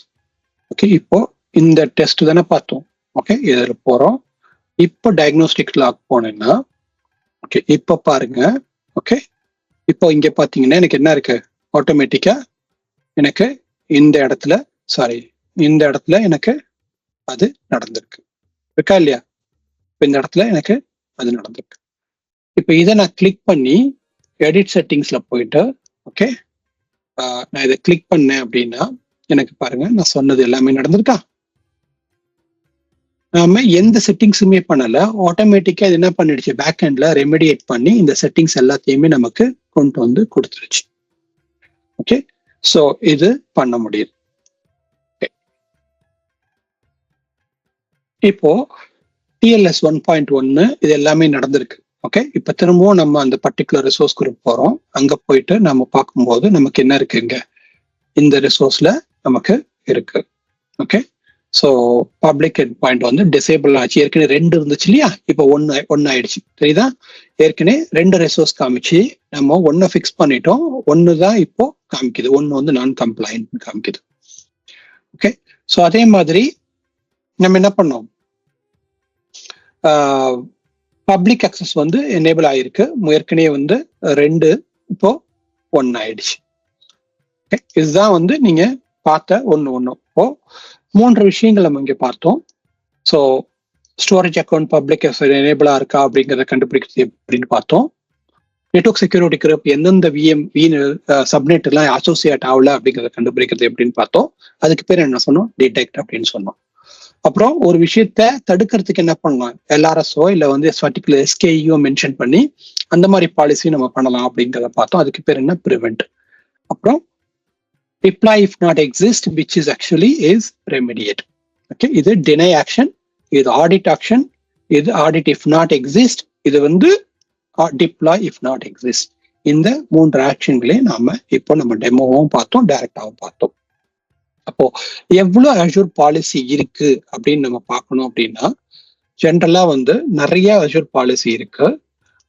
ஓகே, இப்போ இந்த டெஸ்ட் தானே பார்த்தோம். ஓகே, இதில் போறோம். இப்போ டயக்னோஸ்டிக் லாக் போனேன்னா ஓகே, இப்போ பாருங்க. ஓகே, இப்போ இங்க பாத்தீங்கன்னா எனக்கு என்ன இருக்கு, ஆட்டோமேட்டிக்கா எனக்கு இந்த இடத்துல எனக்கு அது நடந்திருக்கு, இருக்கா இல்லையா? இந்த இடத்துல எனக்கு அது நடந்திருக்கு. இப்போ இதை நான் கிளிக் பண்ணி எடிட் செட்டிங்ஸ்ல போயிட்டு ஓகே, நான் இதை கிளிக் பண்ணேன் அப்படின்னா எனக்கு பாருங்க, நான் சொன்னது எல்லாமே நடந்திருக்கா. நாம எந்த செட்டிங்ஸுமே பண்ணல, ஆட்டோமேட்டிக்கா இது என்ன பண்ணிடுச்சு, பேக் எண்ட்ல ரெமெடியேட் பண்ணி இந்த செட்டிங்ஸ் எல்லாத்தையுமே நமக்கு கொண்டு வந்து கொடுத்துருச்சு. ஓகே, ஸோ இது பண்ண முடியுது. இப்போ டிஎல்எஸ் 1.1 இது எல்லாமே நடந்திருக்கு. ஓகே, இப்ப திரும்பவும் நம்ம அந்த பர்டிகுலர் ரிசோர்ஸ் குரூப் போறோம். அங்க போயிட்டு நம்ம பார்க்கும்போது நமக்கு என்ன இருக்கு, இங்க இந்த ரிசோர்ஸ்ல நமக்கு இருக்கு. Okay, so public end point வந்து டிசேபிள் ஆச்சு. ஏற்கனவே 2 இருந்துச்சு இல்லையா, இப்போ ஒன்னு ஆயிடுச்சு. சரிதா, ஏற்கனவே 2 ரிசோர்ஸ் காமிச்சு நம்ம 1 ஃபிக்ஸ் பண்ணிட்டோம். 1 தான் இப்போ காமிக்குது, 1 வந்து நான் கம்ப்ளைண்ட் காமிக்குது. ஓகே, ஸோ அதே மாதிரி நம்ம என்ன பண்ணோம், பப்ளிக் அக்சஸ் வந்து எனேபிள் ஆயிருக்கு. ஏற்கனவே வந்து 2 இப்போ 1 ஆயிடுச்சு. இதுதான் வந்து நீங்க பார்த்த ஒண்ணு. இப்போ 3 விஷயங்கள் நம்ம இங்க பார்த்தோம். ஸோ ஸ்டோரேஜ் அக்கௌண்ட் பப்ளிக் எனேபிளா இருக்கா அப்படிங்கிறத கண்டுபிடிக்கிறது எப்படின்னு பார்த்தோம். நெட்வொர்க் செக்யூரிட்டி குரூப் எந்தெந்த சப்நெட் எல்லாம் அசோசியேட் ஆகல அப்படிங்கிறத கண்டுபிடிக்கிறது எப்படின்னு பார்த்தோம். அதுக்கு பேர் என்ன சொன்னோம், டிடெக்ட் அப்படின்னு சொன்னோம். அப்புறம் ஒரு விஷயத்த தடுக்கிறதுக்கு என்ன பண்ணலாம், எல்ஆர்எஸ்ஓ இல்ல வந்து பர்டிகுலர் எஸ்கேஇஓ மென்ஷன் பண்ணி அந்த மாதிரி பாலிசி நம்ம பண்ணலாம் அப்படிங்கிறத பார்த்தோம். அதுக்கு பேர் என்ன, ப்ரிவென்ட். அப்புறம் deploy if not exist, which is actually is remediate. Okay, இது deny action, இது audit action, இது audit if not exist, இது வந்து deploy if not exist. இந்த 3 ஆக்ஷன்களே நாம இப்போ நம்ம டெமோவும் பார்த்தோம், டைரக்டாவும் பார்த்தோம். அப்போ எவ்வளவு அஷூர் பாலிசி இருக்கு அப்படின்னு நம்ம பார்க்கணும் அப்படின்னா, ஜென்ரலா வந்து நிறைய அஷூர் பாலிசி இருக்கு.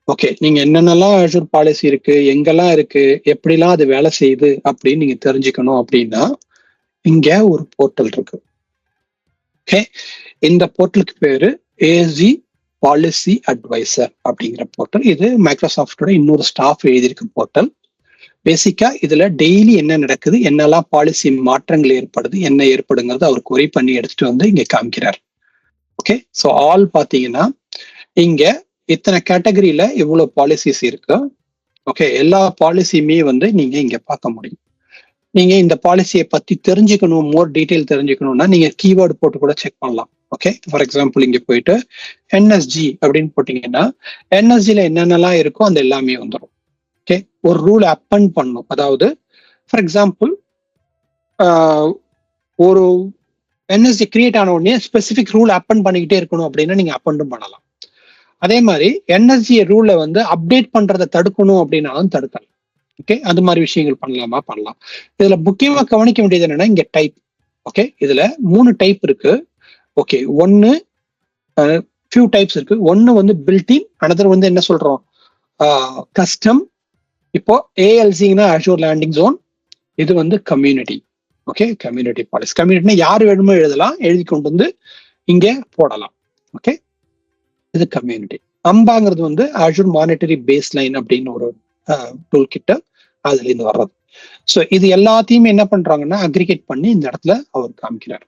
ஓகே, நீங்க என்னென்னலாம் அஷூர் பாலிசி இருக்கு, எங்கெல்லாம் இருக்கு, எப்படிலாம் அது வேலை செய்யுது அப்படின்னு நீங்க தெரிஞ்சுக்கணும் அப்படின்னா, இங்க ஒரு போர்ட்டல் இருக்கு. ஓகே, இந்த போர்ட்டலுக்கு பேரு ஏஎஸ்ஜி பாலிசி அட்வைசர் அப்படிங்கிற போர்ட்டல். இது மைக்ரோசாஃப்டோட இன்னொரு ஸ்டாஃப் எழுதியிருக்க போர்ட்டல். பேசிக்கா இதுல டெய்லி என்ன நடக்குது, என்னெல்லாம் பாலிசி மாற்றங்கள் ஏற்படுது, என்ன ஏற்படுங்கிறது அவர் கொரி பண்ணி எடுத்துட்டு வந்து இங்க காமிக்கிறார். ஓகே, ஸோ ஆல் பாத்தீங்கன்னா இங்க இத்தனை கேட்டகரியில இவ்வளவு பாலிசிஸ் இருக்கு. ஓகே, எல்லா பாலிசியுமே வந்து நீங்க இங்க பார்க்க முடியும். நீங்க இந்த பாலிசியை பத்தி தெரிஞ்சுக்கணும், மோர் டீடைல் தெரிஞ்சுக்கணும்னா நீங்க கீவேர்டு போட்டு கூட செக் பண்ணலாம். ஓகே, ஃபார் எக்ஸாம்பிள் இங்க போயிட்டு என்எஸ்ஜி அப்படின்னு போட்டீங்கன்னா என்எஸ்ஜில என்னென்னலாம் இருக்கோ அந்த எல்லாமே வந்துடும். ஓகே, ஒரு ரூல் அப்பன் பண்ணும். அதாவது ஃபார் எக்ஸாம்பிள் ஒரு என்எஸ்ஜி கிரியேட் ஆன உடனே ஸ்பெசிபிக் ரூல் அப்பன் பண்ணிக்கிட்டே இருக்கணும் அப்படின்னா நீங்க அப்பண்டும் பண்ணலாம். அதே மாதிரி என்எஸ்ஜி ரூலை வந்து அப்டேட் பண்றதை தடுக்கணும் அப்படின்னாலும் தடுக்கலாம். ஓகே, அது மாதிரி விஷயங்கள் பண்ணலாம். இதுல முக்கியமா கவனிக்க வேண்டியது என்னன்னா இங்க டைப். ஓகே, இதுல 3 டைப் இருக்கு. ஓகே, ஒன்னு ஃபியூ டைப்ஸ் இருக்கு. ஒன்னு வந்து பில்டின், அனதர் வந்து என்ன சொல்றோம், கஸ்டம். இப்போ ஏஎல்சின்னா அஷூர் லேண்டிங் ஜோன், இது வந்து கம்யூனிட்டி. Okay, community policy. கம்யூனிட்டினா யார் வேணுமோ எழுதலாம், எழுதி கொண்டு வந்து இங்க போடலாம். ஓகே, இது கம்யூனிட்டி. அம்பாங்கிறது வந்து அஷூர் மானிட்டரி பேஸ் லைன் அப்படின்னு ஒரு டூல் கிட்ட அதுல இருந்து வர்றது. ஸோ இது எல்லாத்தையுமே என்ன பண்றாங்கன்னா அக்ரிகேட் பண்ணி இந்த இடத்துல அவர் காமிக்கிறார்.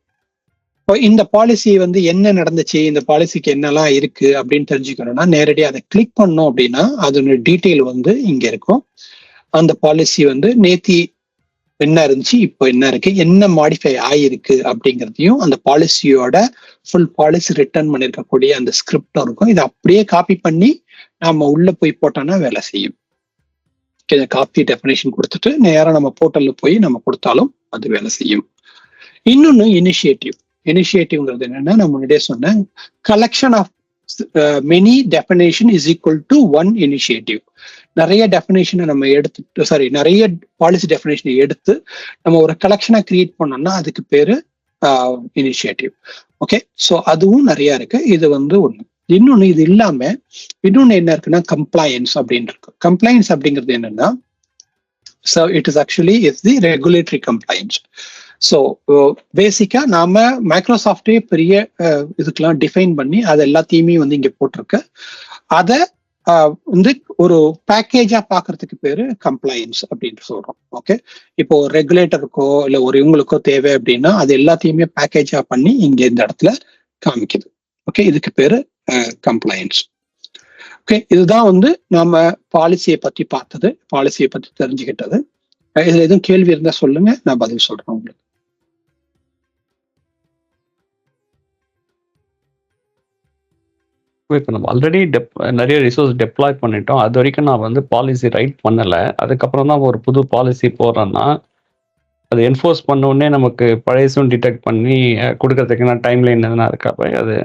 இப்போ இந்த பாலிசி வந்து என்ன நடந்துச்சு, இந்த பாலிசிக்கு என்னெல்லாம் இருக்கு அப்படின்னு தெரிஞ்சுக்கணும்னா நேரடியாக அதை கிளிக் பண்ணோம் அப்படின்னா அதோட டீட்டெயில் வந்து இங்க இருக்கும். அந்த பாலிசி வந்து நேத்தி என்ன இருந்துச்சு, இப்போ என்ன இருக்கு, என்ன மாடிஃபை ஆயிருக்கு அப்படிங்கிறதையும் அந்த பாலிசியோட ஃபுல் பாலிசி ரிட்டர்ன் பண்ணிருக்கக்கூடிய அந்த ஸ்கிரிப்டும் இருக்கும். இதை அப்படியே காப்பி பண்ணி நாம உள்ள போய் போட்டோம்னா வேலை செய்யும். காப்பி டெஃபினேஷன் கொடுத்துட்டு நேரம் நம்ம போர்ட்டல்ல போய் நம்ம கொடுத்தாலும் அது வேலை செய்யும். இன்னொன்னு இனிஷியேட்டிவ்ங்கிறது என்னன்னா, நான் முன்னாடியே சொன்னேன், collection of many definition is equal to one initiative. நிறைய டெஃபினேஷனை நம்ம எடுத்து நிறைய பாலிசி டெஃபினேஷனை எடுத்து நம்ம ஒரு கலெக்ஷனை கிரியேட் பண்ணோம்னா அதுக்கு பேரு இனிஷியேட்டிவ். ஓகே, ஸோ அதுவும் நிறைய இருக்கு. இது வந்து ஒண்ணு. இன்னொன்னு இது இல்லாம இன்னொன்னு என்ன இருக்குன்னா கம்ப்ளையன்ஸ் அப்படின்னு இருக்கு. கம்ப்ளையன்ஸ் அப்படிங்கிறது என்னன்னா, so it is actually it's the regulatory compliance. So பேசிக்கா நாம மைக்ரோசாஃப்டே பெரிய இதுக்கெல்லாம் டிஃபைன் பண்ணி அது எல்லாத்தையுமே வந்து இங்க போட்டிருக்கு. அதை வந்து ஒரு பேக்கேஜா பாக்குறதுக்கு பேரு கம்ப்ளையன்ஸ் அப்படின்னு சொல்றோம். ஓகே, இப்போ ஒரு ரெகுலேட்டருக்கோ இல்ல ஒரு இவங்களுக்கோ தேவை அப்படின்னா அது எல்லாத்தையுமே பேக்கேஜா பண்ணி இங்க இந்த இடத்துல காமிக்குது. ஓகே, இதுக்கு பேரு கம்ப்ளையன்ஸ். ஓகே, இதுதான் வந்து நாம பாலிசியை பத்தி பார்த்தது, பாலிசியை பத்தி தெரிஞ்சுக்கிட்டது. இதுல எதுவும் கேள்வி இருந்தா சொல்லுங்க, நான் பதில் சொல்றேன் உங்களுக்கு.
இப்போ நம்ம ஆல்ரெடி நிறைய ரிசோர்ஸ் டெப்ளாய் பண்ணிட்டோம். அது வரைக்கும் நான் வந்து பாலிசி ரைட் பண்ணல. அதுக்கப்புறம் தான் ஒரு புது பாலிசி போடுறேன்னா, அது என்ஃபோர்ஸ் பண்ண உடனே நமக்கு பழையசும் டிடெக்ட் பண்ணி குடுக்கறதுக்கான டைம் லைன் எதுனா இருக்கா பாய்? அது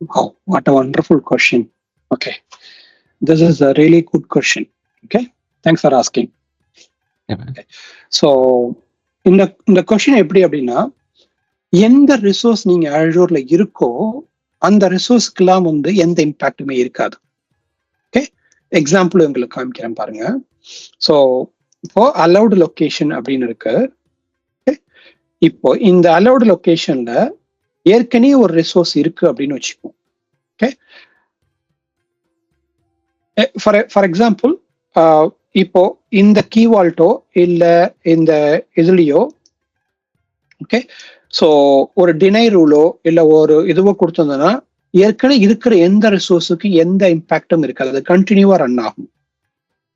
Wow, what a wonderful question. Okay, this is a really good question. Okay, thanks for asking. Okay. So இந்த கொஸ்டின் எப்படி அப்படின்னா, எந்த ரிசோர்ஸ் நீங்க அஜூர்ல இருக்கோ அந்த ரிசோர்ஸ்க்கெல்லாம் வந்து எந்த இம்பாக்டுமே இருக்காது. ஓகே, எக்ஸாம்பிள் உங்களுக்கு காமிக்கிறேன் பாருங்க. ஸோ இப்போ அலௌடு லொகேஷன் அப்படின்னு இருக்கு. இப்போ இந்த அலௌடு லொகேஷன்ல ஏற்கனவே ஒரு ரிசோர்ஸ் இருக்கு அப்படின்னு வச்சுக்கோம். ஓகே, ஃபார் எக்ஸாம்பிள் இப்போ இந்த கீவால்ட்டோ இல்ல இந்த இதுலயோ, ஓகே, ஸோ ஒரு டினை ரூலோ இல்ல ஒரு இதுவோ கொடுத்திருந்தோம்னா ஏற்கனவே இருக்கிற எந்த ரிசோர்ஸுக்கு எந்த இம்பாக்டும் இருக்காது. அது கண்டினியூவா ரன் ஆகும்.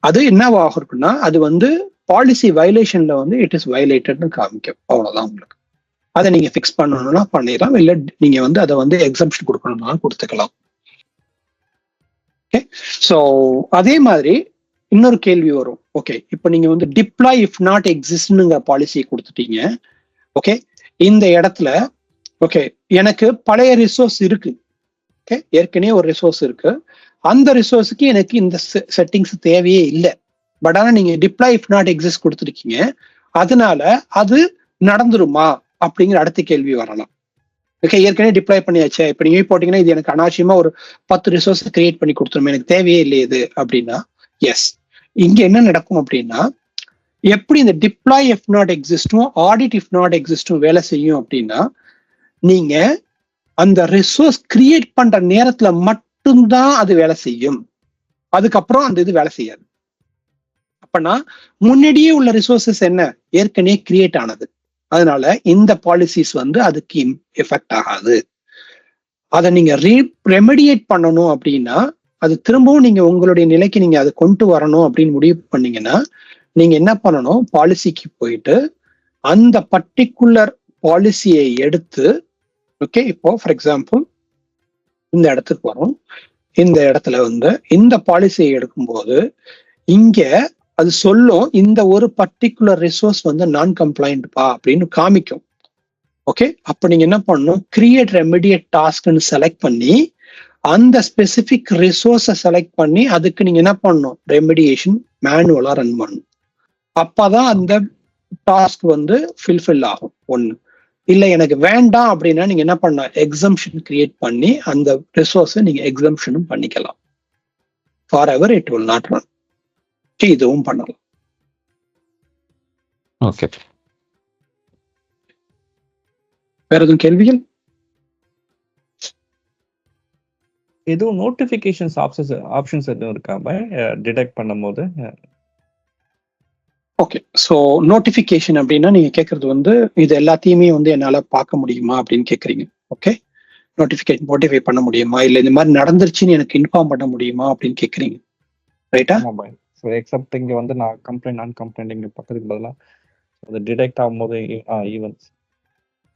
அது என்னவாக இருக்குன்னா, அது வந்து பாலிசி வயலேஷன்ல வந்து இட் இஸ் வயலேட்டட்னு காமிக்கும். அவ்வளவுதான். உங்களுக்கு அதை நீங்க ஃபிக்ஸ் பண்ணணும்னா பண்ணிடலாம், இல்ல நீங்க வந்து அதை வந்து எக்ஸம்ஷன் கொடுக்கணும்னா கொடுத்துக்கலாம். ஓகே, ஸோ அதே மாதிரி இன்னொரு கேள்வி வரும். ஓகே, இப்போ நீங்க வந்து டிப்ளாய் இஃப் நாட் எக்ஸிஸ்ட்னுங்க பாலிசி கொடுத்துட்டீங்க. ஓகே, இந்த இடத்துல ஓகே எனக்கு பழைய ரிசோர்ஸ் இருக்கு. ஓகே, ஏற்கனவே ஒரு ரிசோர்ஸ் இருக்கு. அந்த ரிசோர்ஸுக்கு எனக்கு இந்த செட்டிங்ஸ் தேவையே இல்லை. பட் ஆனால் நீங்க டிப்ளாய் இஃப் நாட் எக்ஸிஸ்ட் கொடுத்துருக்கீங்க, அதனால அது நடந்துருமா அப்படிங்கிற அடுத்த கேள்வி வரலாம். ஓகே, ஏற்கனவே டிப்ளாய் பண்ணியாச்சு, இப்போ நீங்க போட்டீங்கன்னா இது எனக்கு அனாவசியமா ஒரு 10 ரிசோர்ஸ் கிரியேட் பண்ணி கொடுத்துருமே, எனக்கு தேவையே இல்லை இது அப்படின்னா எஸ். இங்க என்ன நடக்கும் அப்படின்னா, எப்படி இந்த டிப்ளாய் இஃப் நாட் எக்ஸிஸ்டும் ஆடிட் இஃப் நாட் எக்ஸிஸ்டும் வேலை செய்யும் அப்படின்னா, நீங்க அந்த ரிசோர்ஸ் கிரியேட் பண்ற நேரத்துல மட்டும்தான் அது வேலை செய்யும். அதுக்கப்புறம் அந்த இது வேலை செய்யாது. அப்பனா முன்னாடியே உள்ள ரிசோர்சஸ் என்ன, ஏற்கனவே கிரியேட் ஆனது. அதனால இந்த பாலிசிஸ் வந்து அதுக்கு எஃபெக்ட் ஆகாது. அதை நீங்க ரெமெடியேட் பண்ணணும் அப்படின்னா, அது திரும்பவும் நீங்க உங்களுடைய நிலைக்கு நீங்க அதை கொண்டு வரணும் அப்படின்னு முடிவு பண்ணீங்கன்னா, நீங்க என்ன பண்ணணும், பாலிசிக்கு போயிட்டு அந்த பர்டிகுலர் பாலிசியை எடுத்து, ஓகே, இப்போ ஃபார் எக்ஸாம்பிள் இந்த இடத்துக்கு வரும். இந்த இடத்துல வந்து இந்த பாலிசியை எடுக்கும்போது இங்க அது சொல்லும், இந்த ஒரு பர்டிகுலர் ரிசோர்ஸ் வந்து நான் கம்ப்ளைண்ட் பா அப்படின்னு காமிக்கும். ஓகே, அப்ப நீங்க என்ன பண்ணணும், கிரியேட் ரெமிடியேட் டாஸ்க்னு செலக்ட் பண்ணி அந்த ஸ்பெசிபிக் ரிசோர்ஸை செலக்ட் பண்ணி அதுக்கு நீங்க என்ன பண்ணணும், ரெமிடியேஷன் மேனுவலா ரன் பண்ணணும். அப்பதான் அந்த டாஸ்க் வந்து ஃபில்ஃபில் ஆகும். ஒண்ணு இல்ல எனக்கு வேண்டாம் அப்படின்னா நீங்க என்ன பண்ண, எக்ஸம்ஷன் கிரியேட் பண்ணி அந்த ரிசோர்ஸை நீங்க எக்ஸம்ஷனும் பண்ணிக்கலாம். For ever it will not run. இதுவும் பண்ணலாம்.
ஓகே,
வேற எதுவும் கேள்விகள்?
எதுவும் நோட்டிபிகேஷன்ஸ் ஆப்ஷன்ஸ் எதுவும் இருக்கா பாய் டிடெக்ட் பண்ணும்போது?
ஓகே, ஸோ நோட்டிஃபிகேஷன் அப்படின்னா நீங்க கேட்கறது வந்து இது எல்லாத்தையுமே வந்து என்னால பார்க்க முடியுமா அப்படின்னு கேட்குறீங்க. ஓகே, நோட்டிஃபை பண்ண முடியுமா, இல்லை இந்த மாதிரி நடந்துருச்சுன்னு எனக்கு இன்ஃபார்ம் பண்ண முடியுமா அப்படின்னு கேட்குறீங்க, ரைட்டா?
பாய், ஸோ எக்ஸப்ட் இங்கே வந்து நான் கம்ப்ளைண்ட் இங்கே பக்கத்துக்கு பதிலாக அது டிடெக்ட் ஆகும்போது ஈவெண்ட்ஸ்.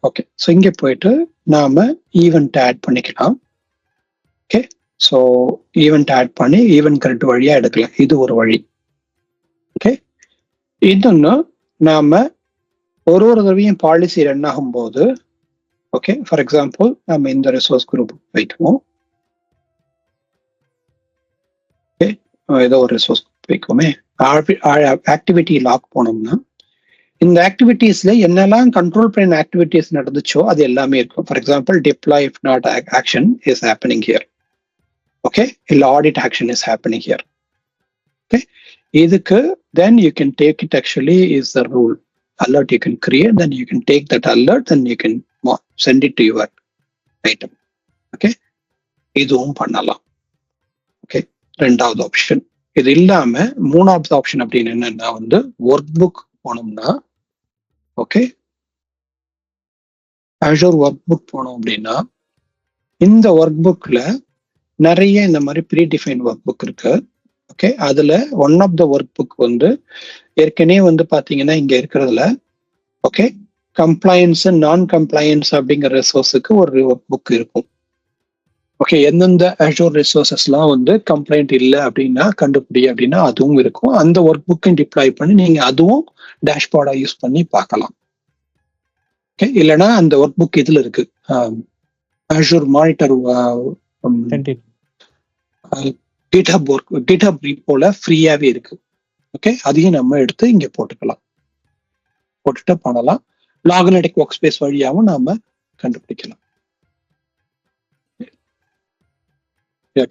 ஓகே, ஸோ இங்கே போயிட்டு நாம ஈவெண்ட் ஆட் பண்ணிக்கலாம். ஓகே, ஸோ ஈவெண்ட் ஆட் பண்ணி ஈவெண்ட் கரெக்ட் வழியா எடுக்கலாம். இது ஒரு வழி. ஓகே, இன்னொன்னு நாம ஒரு தடவையும் பாலிசி ரன் ஆகும்போது, ஓகே, ஃபார் எக்ஸாம்பிள் நம்ம இந்த ரிசோர்ஸ் குரூப் வைக்குவோம். ஓகே, ஏதோ ஒரு ரிசோர்ஸ் வைக்குவோமே, ஆக்டிவிட்டி லாக் போனோம்னா இந்த ஆக்டிவிட்டீஸ்ல என்னெல்லாம் கண்ட்ரோல் பிளேன் ஆக்டிவிட்டீஸ் நடந்துச்சோ அது எல்லாமே இருக்கும். For example deploy if not action is happening here. Okay, இல்ல audit action is happening here. Okay, இதுக்கு then you can take it actually is the rule alert you can create, then you can take that alert, then you can send it to your item. Okay, இதுவும் பண்ணலாம். Okay, ரெண்டாவது option. இது இல்லாம மூணாவது option அப்படின்னு என்னன்னா வந்து workbook போனோம்னா, ஓகே, அஷூர் ஒர்க் புக் போனோம் அப்படின்னா இந்த ஒர்க் புக்ல நிறைய இந்த மாதிரி ப்ரீ டிஃபைன் ஒர்க் புக் இருக்கு. ஓகே, அதுல one of the workbook வந்து ஏற்கனவே வந்து பாத்தீங்கன்னா இங்க இருக்கிறதுல, ஓகே, கம்ப்ளையன்ஸ் நான் கம்ப்ளையன்ஸ் அப்படிங்கிற ரிசோர்ஸுக்கு ஒரு ஒர்க் புக் இருக்கும். ஓகே, எந்தெந்த அஷூர் ரிசோர்சஸ்லாம் வந்து கம்ப்ளைண்ட் இல்லை அப்படின்னா கண்டுபிடி அப்படின்னா அதுவும் இருக்கும். அந்த ஒர்க் புக்கையும் டிப்ளாய் பண்ணி நீங்க அதுவும் டேஷ்போர்டா யூஸ் பண்ணி பார்க்கலாம். ஓகே, இல்லைன்னா அந்த ஒர்க் புக் இதுல இருக்கு, Azure monitor GitHub work, GitHub repoல ஃப்ரீயாவே இருக்கு. ஓகே, அதையும் நம்ம எடுத்து இங்க போட்டுக்கலாம், போட்டுட்டு பண்ணலாம். லாகினடிக் ஒர்க் ஸ்பேஸ் வழியாகவும் நாம கண்டுபிடிக்கலாம்.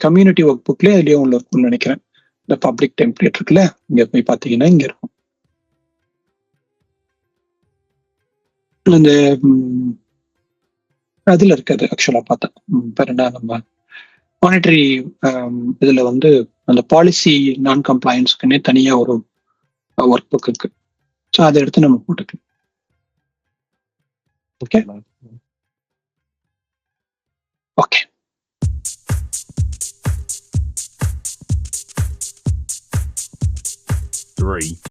கம்யூனிட்டி ஒர்க் புக்லேயே அதுலயும் உள்ள இருக்கும்னு நினைக்கிறேன். இந்த பப்ளிக் டெம்ப்ளேட் இருக்குல்ல, இங்க போய் பார்த்தீங்கன்னா இங்க இருக்கும். இந்த அதுல இருக்காது ஆக்சுவலா பார்த்தா. என்ன நம்ம மானிட்டரி இதுல வந்து அந்த பாலிசி நான் கம்ப்ளைன்ஸ்க்குன்னே தனியா ஒரு ஒர்க் புக் இருக்கு. ஸோ அதை எடுத்து நம்ம போட்டுக்கலாம். Okay okay.
Three.